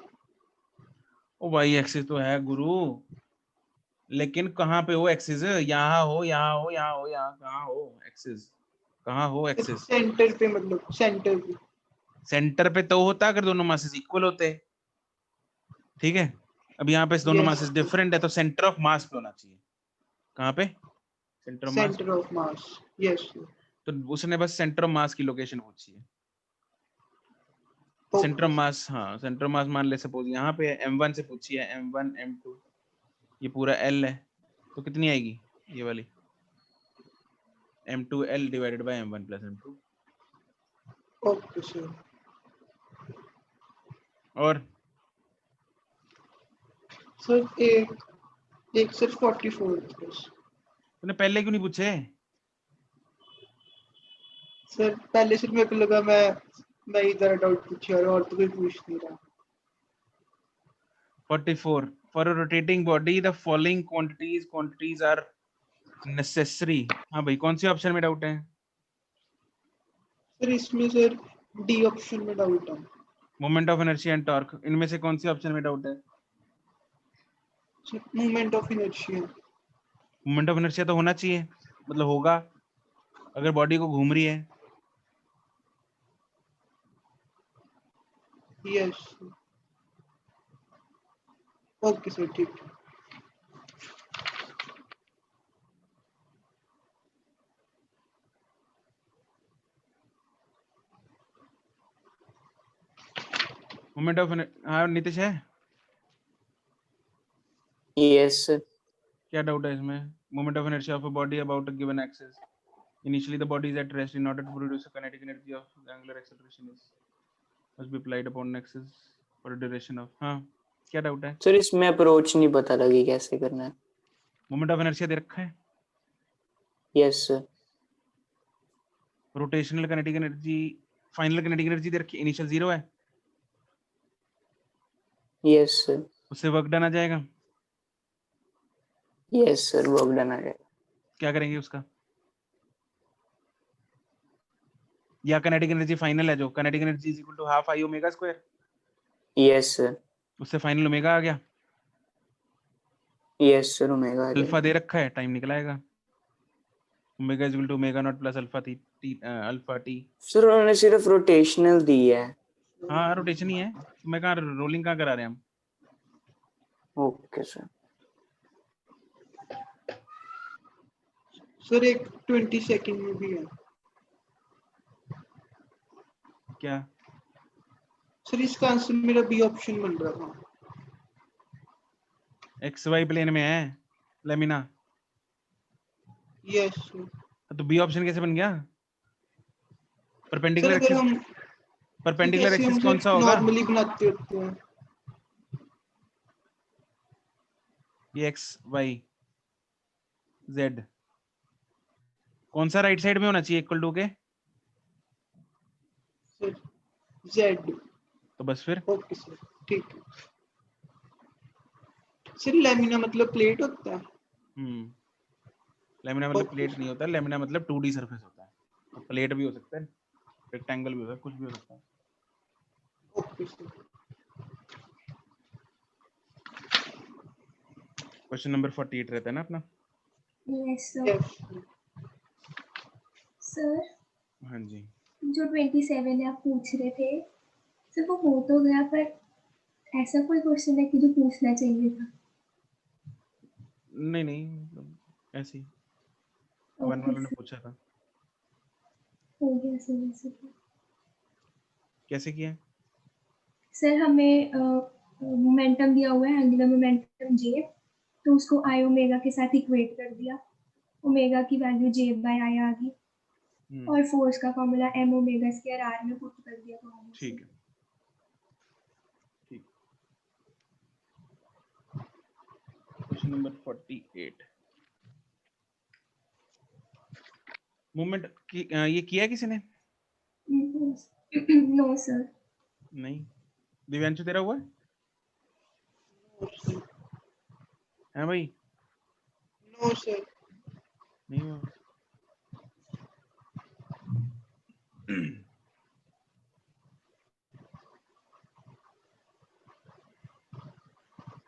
O Y axis तो है गुरु, लेकिन कहाँ पे हो एक्सिस? यहाँ हो, यहाँ हो, यहाँ हो, यहाँ कहाँ हो एक्सिस? कहाँ हो एक्सिस? सेंटर पे, मतलब सेंटर पे। सेंटर पे तो होता अगर दोनों मासेस इक्वल होते, ठीक है। अब यहाँ पे दोनों Yes. मासेस डिफरेंट है तो सेंटर ऑफ मास पे होना चाहिए। कहाँ पे? Centre of mass. Centre of mass, yes. तो उसने बस सेंटर ऑफ मास की लोकेशन पूछी है। सेंटर ऑफ मास, हाँ सेंटर ऑफ मास मान ले सपोज यहाँ पे m1 से पूछी है, m1 m2, ये पूरा l है तो कितनी आएगी ये वाली? m2l divided by m1 plus m2। Okay sir. और सर एक सर 44 बस। तूने पहले क्यों नहीं पूछे? सर पहले से मेरे को लगा मैं इधर डाउट पूछ रहा हूँ और तो कोई पूछ नहीं रहा। 44 for a rotating body the following quantities are necessary। हाँ भाई कौन से ऑप्शन में डाउट है? सर इसमें सर डी ऑप्शन में डाउट है। Moment of inertia and torque, इनमें से कौन से ऑप्शन में डाउट है? Movement of inertia. Moment of inertia तो होना चाहिए, मतलब होगा अगर बॉडी को घूम रही है। यस। ओके सर, ठीक है। मोमेंट ऑफ, हाँ नीतीश है यस सर। क्या डाउट है इसमें? Moment of inertia of a body about a given axis, initially the body is at rest, in order to produce a kinetic energy of the angular acceleration is must be applied upon axis for a duration of, हाँ क्या डाउट है? सर इसमें अप्रोच नहीं पता लगी कैसे करना है। मोमेंट ऑफ इनर्शिया दे रखा है, yes sir. Rotational kinetic energy, final kinetic energy दे रखी है, इनिशियल 0 है, यस सर। उससे वर्क डन आ जाएगा। यस सर, वर्क डन आ जाएगा। क्या करेंगे उसका? या किनेटिक एनर्जी फाइनल है जो kinetic energy is equal to half I omega square, yes sir. उससे फाइनल ओमेगा आ गया, यस सर, ओमेगा आ अल्फा जाएगा। दे रखा है, टाइम निकल आएगा। Omega is equal to omega naught plus alpha alpha t. Sir उन्होंने सिर्फ रोटेशनल दी है। हाँ रोटेशन ही है, तो मैं कहाँ रोलिंग कहाँ करा रहे हैं हम। Okay sir. सर एक 20 सेकंड में भी है। क्या सर इसका आंसर मेरा बी ऑप्शन बन रहा था। एक्स वाई प्लेन में है लेमिना, यस सर। तो बी ऑप्शन कैसे बन गया? सर परपेंडिकुलर अगर एक्सिस, हम परपेंडिकुलर जैसे एक्सिस हम कौन सा होगा? नॉर्मली बनाते होते हैं। ये एक्स वाई जेड कौन सा राइट साइड में होना चाहिए इक्वल टू के? Sir Z. तो बस फिर ओके सर ठीक है। सर लेमिना मतलब प्लेट होता है। लेमिना मतलब ओके प्लेट सर। नहीं होता, लेमिना मतलब 2D सरफेस होता है। तो प्लेट भी हो सकता है, रेक्टेंगल भी हो सकता है, कुछ भी हो सकता है। Okay sir. क्वेश्चन नंबर 48 रहता है ना अपना। Yes sir. यस सर हाँ जी, जो 27 आप पूछ रहे थे सर वो हो तो गया, पर ऐसा कोई क्वेश्चन है कि जो पूछना चाहिए था? नहीं नहीं मतलब ऐसे ही वन ओके वालों ने सर, पूछा था। हो गया सर वैसे तो। कैसे किया? सर हमें मोमेंटम दिया हुआ है, एंगुलर मोमेंटम जे, तो उसको आई ओमेगा के साथ इक्वेट कर दिया, ओमेगा की वैल्यू जे बाय आई आ गई, और फोर्स का formula M omega square R में पुट कर दिया फॉर्मूला से। ठीक है, ठीक। क्वेश्चन नंबर 48 मूवमेंट की ये किया है किसी ने? No sir. नहीं। दिव्यांशु तेरा हुआ है भाई? No sir. नहीं हुआ।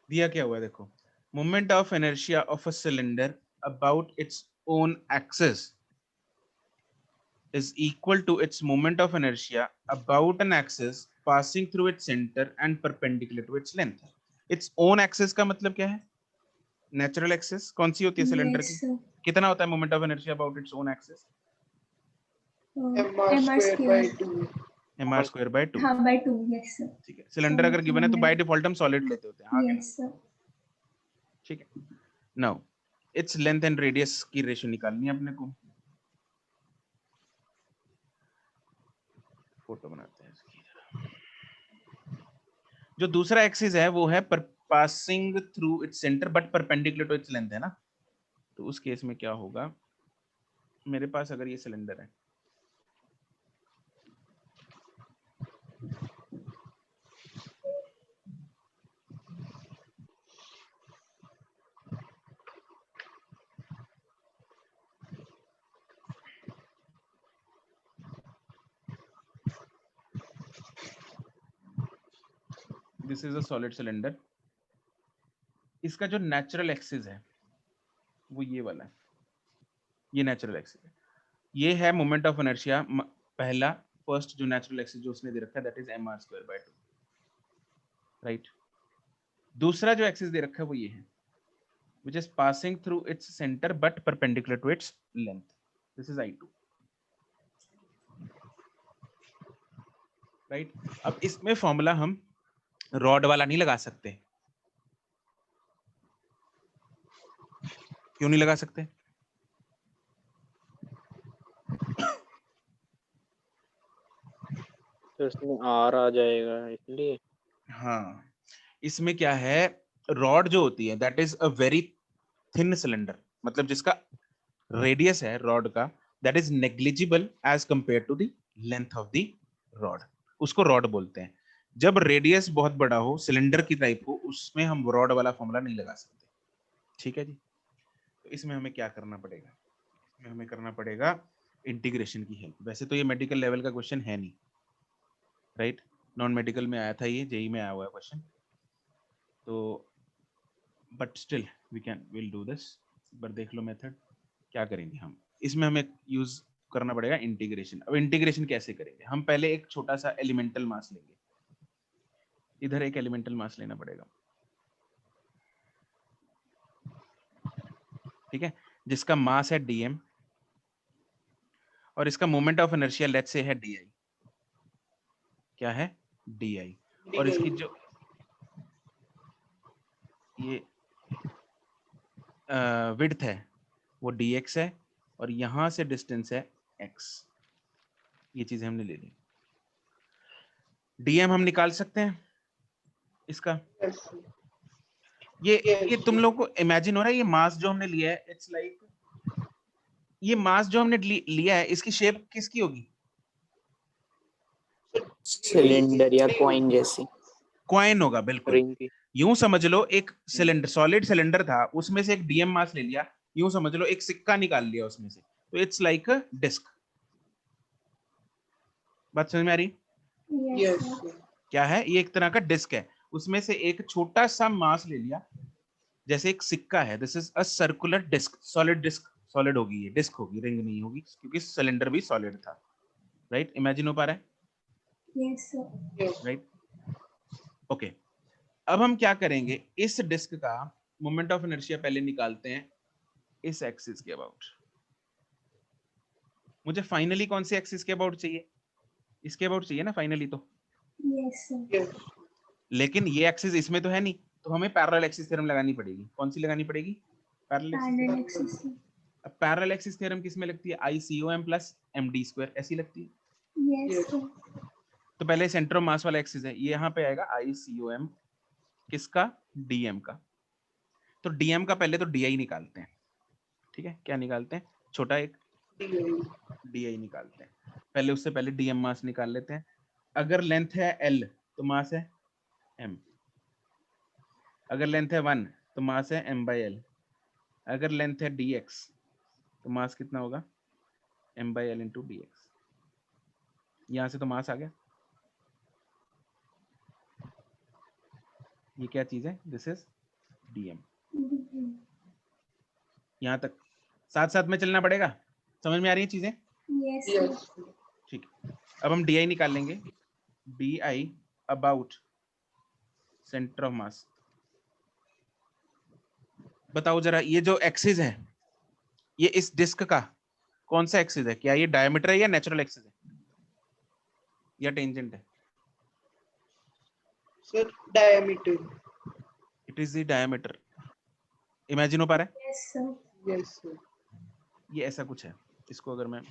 दिया क्या हुआ है देखो, moment of inertia of a cylinder about its own axis is equal to its moment of inertia about an axis passing through its center and perpendicular to its length. Its own axis का मतलब क्या है? Natural axis कौन सी होती है सिलेंडर की? Yes sir. कितना होता है moment of inertia about its own axis? M R square by 2। mr square by 2। हाँ बाय 2, यस सर। ठीक है, सिलेंडर अगर गिवन है तो बाय डिफॉल्ट हम सॉलिड लेते होते हैं, हाँ क्या? Yes sir. ठीक है। Now its length and radius की रेशियो निकालनी है अपने को। फोटो बनाते हैं इसकी। जो दूसरा एक्सिस है वो है passing through its centre but perpendicular to its length है ना। तो उस केस में क्या होगा, मेरे पास अगर ये सिलेंडर है, this is a solid cylinder, इसका जो नेचुरल एक्सिस है वो ये वाला है, ये नेचुरल एक्सिस है। ये है मोमेंट ऑफ इनर्शिया पहला, फर्स्ट जो नेचुरल एक्सिस जो उसने दे रखा है that is mr square by 2, right. दूसरा जो एक्सिस दे रखा है वो ये है, which is passing through its center but perpendicular to its length. This is I2, right? अब इसमें फॉर्मूला हम रॉड वाला नहीं लगा सकते। क्यों नहीं लगा सकते? तो इसमें आर आ जाएगा इसलिए। हाँ, इसमें क्या है, रॉड जो होती है that is a very thin cylinder, मतलब जिसका रेडियस है रॉड का that is negligible as compare to the length of the rod, उसको रॉड बोलते हैं। जब रेडियस बहुत बड़ा हो, सिलेंडर की टाइप हो, उसमें हम रॉड वाला फॉर्मूला नहीं लगा सकते। ठीक है जी। तो इसमें हमें क्या करना पड़ेगा, इसमें हमें करना पड़ेगा इंटीग्रेशन की हेल्प। वैसे तो ये मेडिकल लेवल का क्वेश्चन है नहीं, राइट, नॉन मेडिकल में आया था, ये जेई में आया हुआ है क्वेश्चन, तो but still we will do this. पर देख लो मेथड क्या करेंगे हम। इसमें हमें यूज करना पड़ेगा इंटीग्रेशन। अब इंटीग्रेशन कैसे करेंगे? हम पहले एक छोटा सा एलिमेंटल मास लेंगे, इधर एक एलिमेंटल मास लेना पड़ेगा, ठीक है, जिसका मास है dm और इसका moment of inertia let's say है di। क्या है? di। और इसकी जो ये विड्थ है वो dx है और यहां से डिस्टेंस है x। ये चीजें हमने ले ली। dm हम निकाल सकते हैं इसका। Yes, sir. ये तुम लोग को इमेजिन हो रहा है ये मास जो हमने लिया है, इट्स लाइक ये मास जो हमने लिया है इसकी शेप किसकी होगी? सिलेंडर या कॉइन जैसी। कॉइन होगा, बिल्कुल। रिंग की। यूं समझ लो एक सिलेंडर, सॉलिड सिलेंडर था, उसमें से एक डीएम मास ले लिया, यूं समझ लो एक सिक्का निकाल लिया उसमें से, तो इट्स लाइक अ डिस्क। बात समझ में आ रही? Yes, Yes, sir. sir. क्या है? ये एक तरह का डिस्क है, उसमें से एक छोटा सा मास ले लिया, जैसे एक सिक्का है। This is a circular disc, solid disc. Solid होगी, ये डिस्क होगी, रिंग नहीं होगी, क्योंकि सिलेंडर भी सॉलिड था। राइट? इमेजिन हो पा रहा है? Yes, sir. Yes. Right, okay. अब हम क्या करेंगे, इस डिस्क का मोमेंट ऑफ इनर्शिया पहले निकालते हैं इस एक्सिस के अबाउट। मुझे फाइनली कौन से एक्सिस के अबाउट चाहिए? इसके अबाउट चाहिए ना फाइनली तो। Yes, sir. Yes. लेकिन ये एक्सिस इसमें तो है नहीं, तो हमें पैरेलल एक्सिस थ्योरम लगानी पड़ेगी। कौन सी लगानी पड़ेगी? Parallel axis Parallel theorem. axis, sir. अब पैरेलल एक्सिस थ्योरम किस में लगती है? ICOM प्लस MD स्क्वायर, ऐसी लगती है। Yes, Yes. sir. तो पहले सेंटर ऑफ मास वाला एक्सिस है, ये यहाँ पे आएगा ICOM किसका? DM का। तो DM का पहले तो DI निकालते हैं, ठीक है? क्या निकालते हैं? छोटा एक DI निकालते हैं। पहले उससे पहले DM मास निकाल लेते हैं। अगर लेंथ है L तो मास है M। अगर लेंथ है 1 तो मास है M/L। अगर लेंथ है dx तो मास कितना होगा? M/L into dx। यहां से तो मास आ गया। ये क्या चीज है? This is dm। यहां तक साथ साथ में चलना पड़ेगा। समझ में आ रही है चीजें? Yes, sir. Yes. ठीक है, अब हम di निकाल लेंगे। di about centre of mass. बताओ जरा, ये जो एक्सिस है, ये इस डिस्क का कौन सा एक्सिस है? क्या ये डायमीटर है या नेचुरल एक्सिस है या टेंजेंट है? Sir, diameter. It is the diameter. Imagine हो पा रहा है? Yes, sir. Yes, sir. ये ऐसा कुछ है। इसको अगर मैं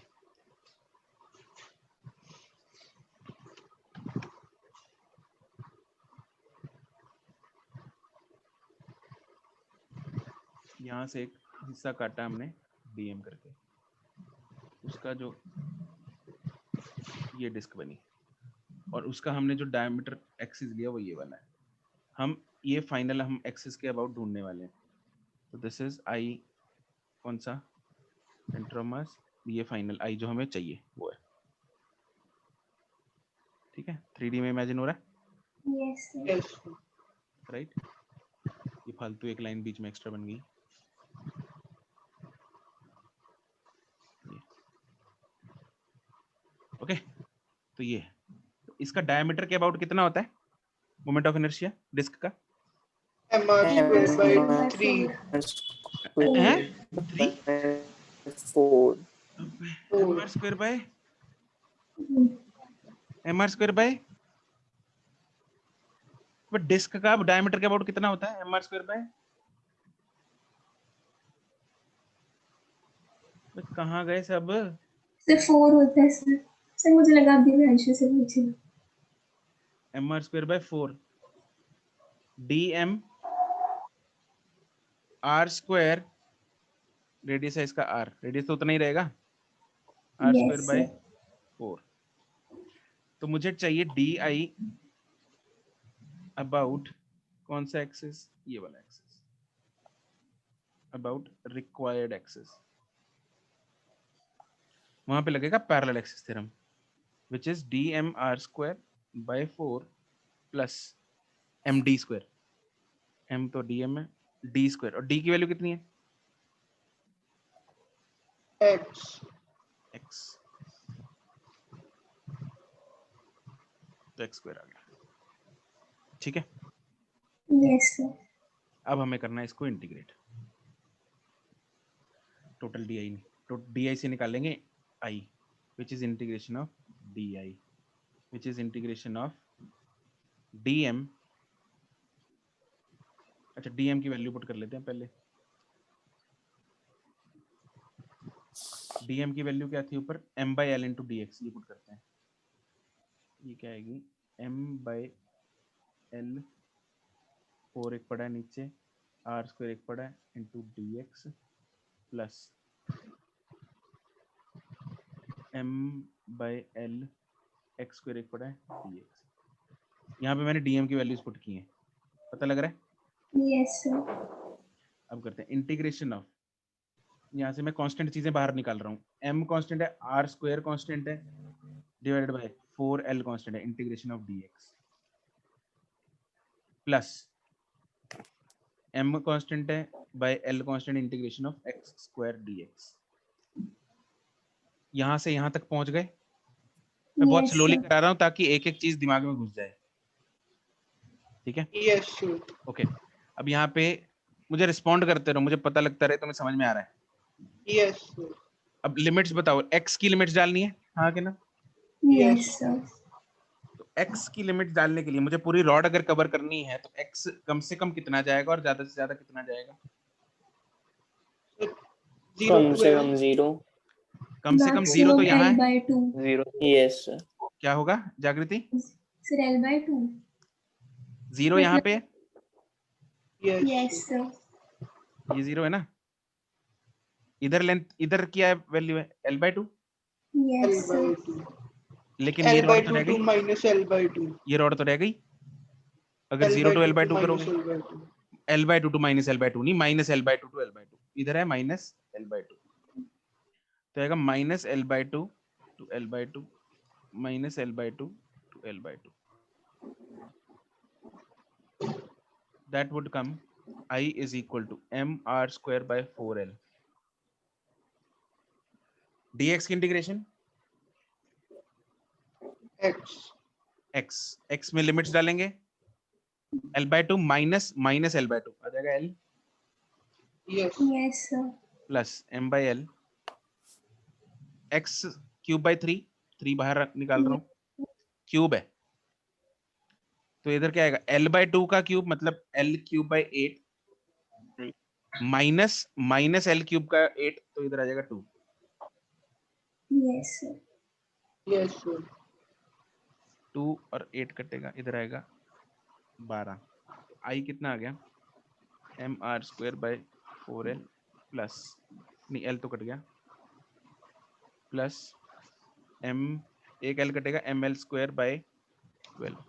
यहाँ से एक हिस्सा काटा हमने डीएम करके, उसका जो ये डिस्क बनी और उसका हमने जो डायमीटर एक्सिस लिया वो ये वाला है। हम ये फाइनल हम एक्सिस के अबाउट ढूंढने वाले हैं। तो दिस इज आई, कौन सा? Centre of mass. ये फाइनल आई जो हमें चाहिए वो है, ठीक है? 3D में इमेजिन हो रहा है? Yes, sir. Yes, sir. Right. ये फालतू एक लाइन बीच में एक्स्ट्रा बन गई। ओके, तो ये है। तो इसका डायमीटर के अबाउट कितना होता है मोमेंट ऑफ इनर्शिया डिस्क का? mr square by 3. है 3 4 mr square by mr square by, but disc का डायमीटर के अबाउट कितना होता है mr स्क्वायर बाय? कहाँ गए सब? Sir, 4 होता है, sir. Sir, मुझे लगा आप दिव्यांशु से पूछे। mr square bye 4 dm r square, radius है इसका r, रेडियस तो उतना ही रहेगा, r Yes, square by sir. 4। तो मुझे चाहिए di अबाउट कौन सा एक्सिस? ये वाला एक्सिस, अबाउट रिक्वायर्ड एक्सिस। वहां पे लगेगा parallel axis theorem, which is dmr square by 4 plus md square. m तो dm है, d स्क्वायर, और d की वैल्यू कितनी है? x x, तो x स्क्वायर आ गया। ठीक है, यस सर। अब हमें करना है इसको इंटीग्रेट। टोटल डी आई, तो डी आई से निकालेंगे I, which is integration of D I, which is integration of D M. अच्छा, डी एम की वैल्यू पुट कर लेते हैं पहले। डी एम की वैल्यू क्या थी ऊपर, m by L into D x, ये पुट करते हैं। ये क्या आएगी, m बाई एल, 4 एक पड़ा है नीचे, आर स्क्वायर एक पड़ा है into D x plus m by L x square एक पड़ा है डी एक्स। यहाँ पे मैंने डीएम की वैल्यूज पुट की हैं, पता लग रहा है। Yes sir. अब करते हैं इंटीग्रेशन ऑफ, यहाँ से मैं कांस्टेंट चीजें बाहर निकाल रहा हूँ। m कांस्टेंट है, r स्क्वायर कांस्टेंट है, डिवाइडेड बाय 4l कांस्टेंट है, integration of dx plus m constant है by l constant, integration of x square dx। यहाँ से यहाँ तक पहुंच गए। मैं बहुत Yes, स्लोली sir. करा रहा हूँ ताकि एक एक चीज दिमाग में घुस जाए। ठीक है, यस सर। ओके। अब यहाँ पे मुझे रिस्पॉन्ड करते रहो, मुझे पता लगता रहे तुम्हें समझ में आ रहा है। Yes sir. अब लिमिट्स बताओ, x की लिमिट्स डालनी है, हाँ कि ना। Yes, sir. तो x की लिमिट डालने के लिए मुझे पूरी रॉड अगर कवर करनी है तो x कम से कम कितना जाएगा और ज्यादा से ज्यादा कितना जाएगा। कम से कम 0। कम से कम 0 तो यहाँ है, L/2. 0 यस क्या होगा जागृति, Sir, L/2. 0 यहाँ पे, Yes, sir. ये 0 है ना, इधर लेंथ, इधर क्या वैल्यू है, l/2, Yes, sir. लेकिन ये रॉड तो रह L/2 गई, माइनस L/2, ये रॉड तो रह गई। अगर 0 टू l/2 करोगे, l/2 टू माइनस l/2 नहीं, माइनस l/2 टू l/2, इधर है माइनस l/2, तो आएगा minus l/2 to l/2 minus l/2 to l/2, that would come I is equal to mr square by 4l। dx की इंटीग्रेशन x में लिमिट्स डालेंगे, l/2 माइनस माइनस l/2 आ जाएगा l Yes, sir. Plus m by l, x cube by 3 बाहर निकाल रहा हूँ, क्यूब है तो इधर क्या आएगा, l/2 का क्यूब मतलब l cube by 8 minus minus l cube का 8, तो इधर आ जाएगा 2। Yes, sir. Yes sir. 2 और 8 कटेगा, इधर आएगा 12। आई कितना आ गया, mr square bye 4l plus, नहीं l तो कट गया, प्लस m, एक l कटेगा, ml square by 12।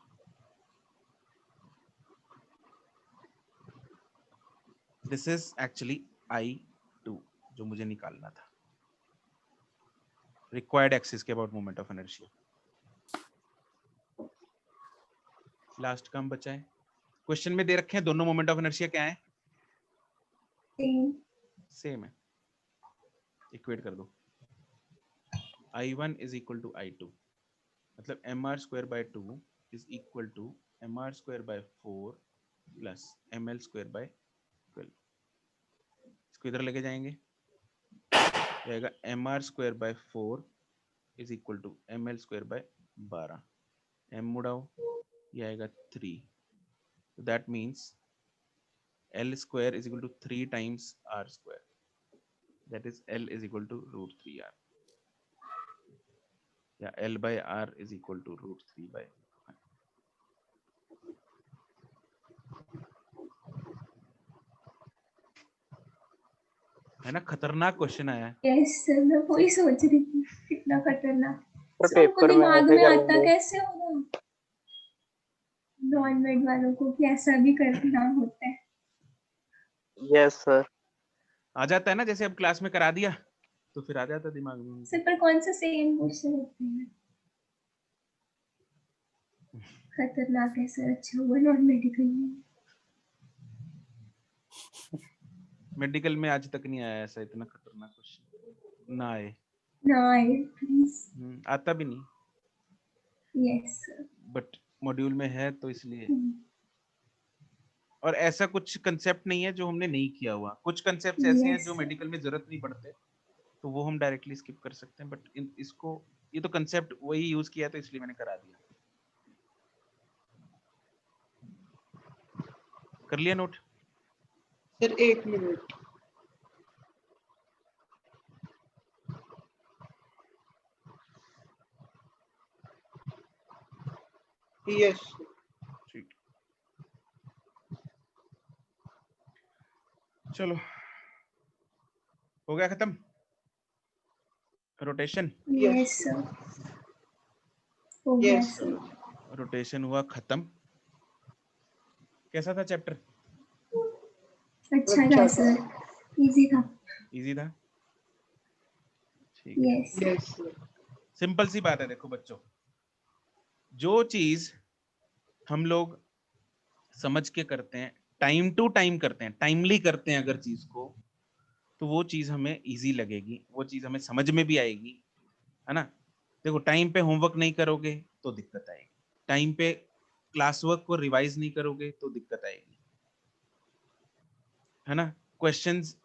This is actually I2 जो मुझे निकालना था, रिक्वायर्ड एक्सिस के about moment of inertia. Last काम बचा है, क्वेश्चन में दे रखे हैं दोनों मोमेंट ऑफ इनर्शिया क्या है, Same. सेम है, इक्वेट कर दो। I1 is equal to I2, मतलब mr square by 2 is equal to mr square bye 4 plus ml square by 12। इसको इधर लेके जाएंगे, जाएगा mr square bye 4 is equal to ml square by 12, m मुड़ाओ, ये आएगा 3, so that means l square is equal to 3 times r square, that is l is equal to root 3r, या l by r is equal to root 3 by 5। है ना, खतरनाक क्वेश्चन आया है। Yes, sir. मैं वही सोच रही थी कितना खतरनाक। पर सबको पेपर में दिमाग ऐसे में आता करेंगे। कैसे होगा नॉन मेड वालों को कि ऐसा भी करना होता है। Yes sir. आ जाता है ना, जैसे अब क्लास में करा दिया तो फिर आ जाता है दिमाग में। सर पर कौन सा सेम क्वेश्चन होते हैं, खतरनाक है सर। अच्छा हुआ नॉन मेडिकल में। मेडिकल में आज तक नहीं आया ऐसा इतना खतरनाक क्वेश्चन, ना आए, ना आए प्लीज। आता भी नहीं, यस बट मॉड्यूल में है तो इसलिए। और ऐसा कुछ कंसेप्ट नहीं है जो हमने नहीं किया हुआ, कुछ कंसेप्ट ऐसे हैं जो Yes. मेडिकल में जरूरत नहीं पड़ते, तो वो हम डायरेक्टली स्किप कर सकते हैं, बट इसको, ये तो कंसेप्ट वही यूज किया तो इसलिए मैंने करा दिया। कर लिया नोट? Sir 1 minute. यस ठीक, चलो हो गया खत्म रोटेशन। Yes sir. हो गया यस सर। रोटेशन हुआ खत्म। कैसा था चैप्टर? अच्छा था सर, इजी था। इजी था, ठीक है। यस यस सिंपल सी बात है, देखो बच्चों, जो चीज हम लोग समझ के करते हैं, टाइम टू टाइम करते हैं, टाइमली करते हैं अगर चीज को, तो वो चीज हमें इजी लगेगी, वो चीज हमें समझ में भी आएगी, है ना। देखो, टाइम पे होमवर्क नहीं करोगे तो दिक्कत आएगी, टाइम पे क्लास वर्क को रिवाइज नहीं करोगे तो दिक्कत आएगी, है ना। क्वेश्चंस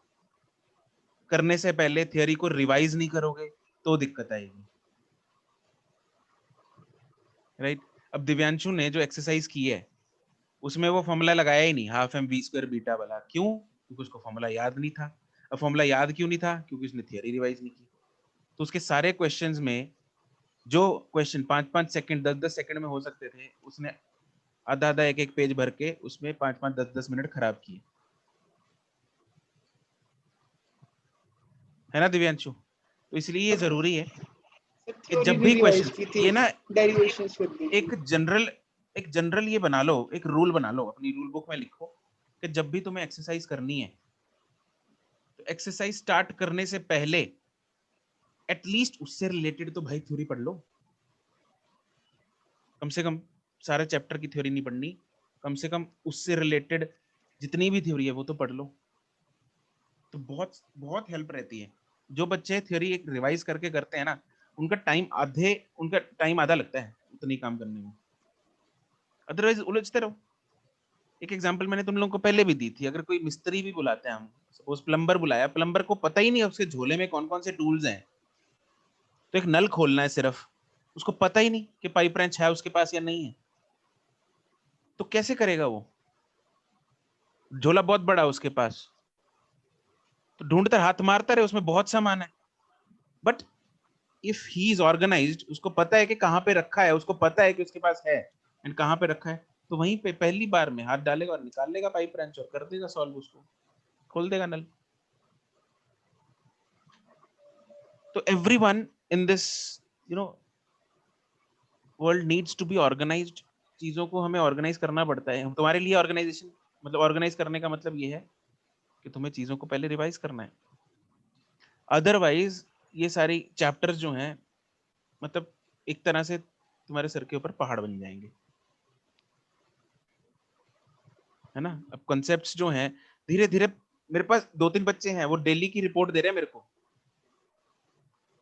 करने से पहले थियरी को रिवाइज नहीं करोगे तो दिक्कत आएगी, राइट। अब दिव्यांशु ने जो एक्सरसाइज की है उसमें वो फॉर्मूला लगाया ही नहीं, half M V square beta वाला। क्यों? क्योंकि उसको फॉर्मूला याद नहीं था। अब फॉर्मूला याद क्यों नहीं था? क्योंकि उसने थियरी रिवाइज नहीं की। तो उसके सारे क्वेश्चंस में जो क्वेश्चन 5-5 सेकंड 10-10 सेकंड में हो सकते थे, उसने आधा आधा एक एक पेज भर के उसमें 5-5 10-10 मिनट खराब किए, है ना दिव्यांशु। तो इसलिए ये जरूरी है कि जब भी क्वेश्चन, ये ना डेरिवेशंस कर दी एक जनरल ये बना लो, एक रूल बना लो, अपनी रूल बुक में लिखो कि जब भी तुम्हें एक्सरसाइज करनी है तो एक्सरसाइज स्टार्ट करने से पहले एटलीस्ट उससे रिलेटेड तो भाई थ्योरी पढ़ लो, कम से कम सारे चैप्टर की थ्योरी नहीं पढ़नी, कम से कम उससे रिलेटेड जितनी भी थ्योरी है वो तो पढ़ लो, तो बहुत बहुत हेल्प रहती है। जो बच्चे थ्योरी एक रिवाइज करके करते हैं ना, उनका टाइम आधा लगता है उतनी काम करने में, अदरवाइज उलझते रहो। एक एग्जांपल मैंने तुम लोगों को पहले भी दी थी, अगर कोई मिस्त्री भी बुलाते हैं हम, सपोज प्लम्बर बुलाया, प्लम्बर को पता ही नहीं है उसके झोले में कौन कौन से टूल्स हैं, तो एक नल खोलना है सिर्फ, उसको पता ही नहीं कि पाइप रेंच है उसके पास या नहीं है, तो कैसे करेगा वो? झोला बहुत बड़ा है उसके पास, तो ढूंढता हाथ मारता रहे, उसमें बहुत सामान है, but if he is organised, उसको पता है कि कहाँ पे रखा है, उसको पता है कि उसके पास है एंड कहाँ पे रखा है, तो वहीं पे पहली बार में हाथ डालेगा और निकाल लेगा पाइप रेंच और कर देगा सॉल्व, उसको खोल देगा नल। तो everyone in this world needs to be organised. चीजों को हमें ऑर्गेनाइज करना पड़ता है। तुम्हारे लिए ऑर्गेनाइजेशन मतलब ऑर्गेनाइज करने का मतलब ये है कि तुम्हें चीजों को पहले रिवाइज करना है, अदरवाइज ये सारी चैप्टर्स जो हैं मतलब एक तरह से तुम्हारे सर के ऊपर पहाड़ बन जाएंगे, है ना। अब कॉन्सेप्ट्स जो हैं धीरे धीरे, मेरे पास 2-3 बच्चे हैं वो डेली की रिपोर्ट दे रहे हैं मेरे को,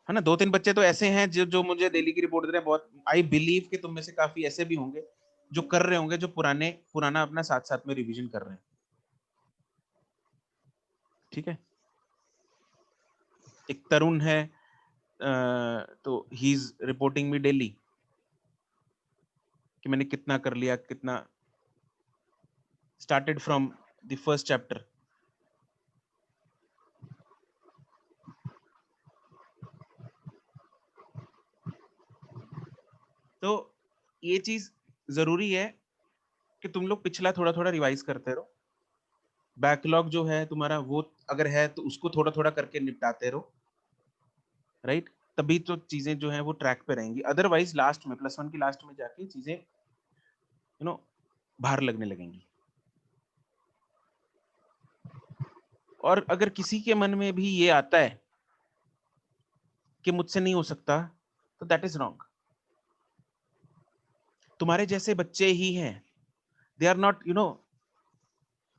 है ना। 2-3 बच्चे तो ऐसे हैं जो मुझे डेली की रिपोर्ट दे रहे हैं। बहुत आई बिलीव कि तुम में से काफी ऐसे भी होंगे जो कर रहे होंगे, जो पुराना अपना साथ साथ में रिवीजन कर रहे हैं, ठीक है। एक तरुण है, तो he is reporting me daily कि मैंने कितना कर लिया, कितना started from the first chapter. तो ये चीज जरूरी है कि तुम लोग पिछला थोड़ा थोड़ा रिवाइज करते रहो, बैकलॉग जो है तुम्हारा वो अगर है तो उसको थोड़ा थोड़ा करके निपटाते रहो, राइट। तभी तो चीजें जो है वो ट्रैक पे रहेंगी, अदरवाइज लास्ट में +1 की लास्ट में जाके चीजें भार लगने लगेंगी। और अगर किसी के मन में भी ये आता है कि मुझसे नहीं हो सकता, तो दैट इज रॉन्ग। तुम्हारे जैसे बच्चे ही हैं, दे आर नॉट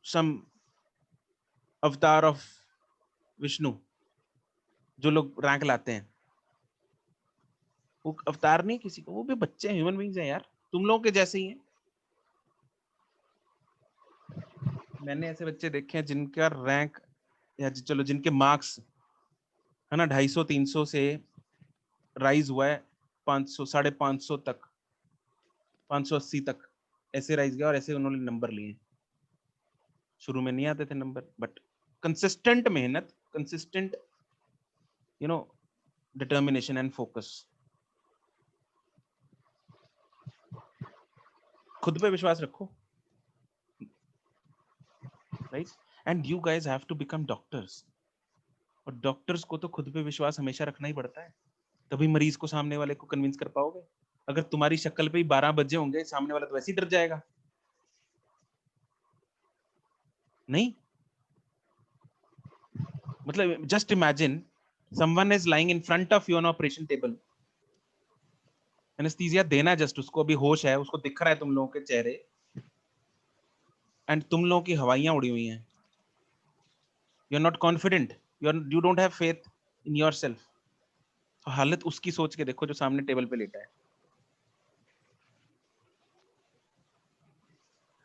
सम अवतार ऑफ विष्णु, जो लोग रैंक लाते हैं, वो अवतार नहीं किसी को, वो भी बच्चे हैं, ह्यूमन बीइंग्स हैं यार, तुम लोगों के जैसे ही हैं। मैंने ऐसे बच्चे देखे हैं जिनका रैंक या चलो जिनके मार्क्स है ना 250 300 से राइज हुआ है 500 550 तक, 580 तक, ऐसे राइज गया और ऐसे उन्होंने नंबर लिए। शुरू में नहीं आते थे नंबर, बट कंसिस्टेंट मेहनत, consistent you know determination and focus, खुद पे विश्वास रखो, right. And you guys have to become doctors, और डॉक्टर्स को तो खुद पे विश्वास हमेशा रखना ही पड़ता है, तभी मरीज को सामने वाले को कन्विंस कर पाओगे। अगर तुम्हारी शक्ल पे ही 12 बजे होंगे, सामने वाला तो वैसे ही डर जाएगा, नहीं? मतलब just imagine someone is lying in front of you on operation table, anaesthesia देना जस्ट, उसको अभी होश है, उसको दिख रहा है तुम लोगों के चेहरे, एंड तुम लोगों की हवाइयां उड़ी हुई हैं, you are not confident, you don't have faith in yourself. हालत उसकी सोच के देखो जो सामने टेबल पे लेटा है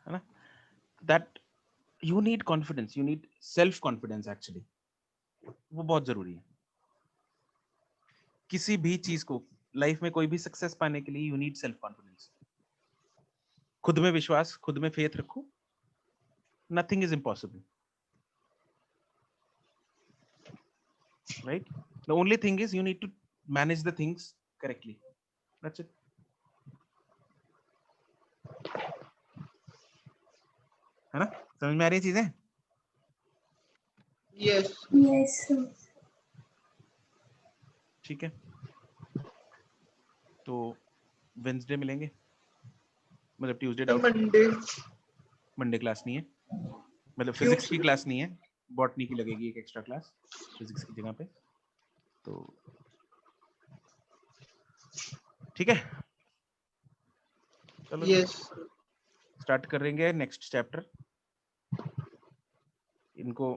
ना। That you need confidence, you need self confidence actually, वो बहुत जरूरी है। किसी भी चीज को लाइफ में कोई भी सक्सेस पाने के लिए यू नीड सेल्फ कॉन्फिडेंस, खुद में विश्वास, खुद में फेथ रखो, nothing is impossible, right? The only thing is you need to manage the things correctly, that's it. है ना, समझ में आ रही है चीजें? Yes Yes, sir. ठीक है, तो वेंसडे मिलेंगे, मतलब ट्यूसडे डाउट, मंडे क्लास नहीं है, मतलब फिजिक्स की क्लास नहीं है, बॉटनी की लगेगी एक एक्स्ट्रा क्लास फिजिक्स की जगह पे, तो ठीक है। चलो यस स्टार्ट करेंगे नेक्स्ट चैप्टर, इनको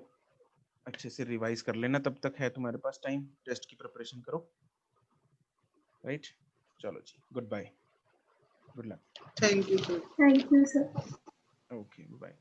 अच्छे से रिवाइज कर लेना, तब तक है तुम्हारे पास टाइम, टेस्ट की प्रिपरेशन करो, राइट? चलो जी, good bye, good luck, thank you sir. Thank you, sir. Okay bye.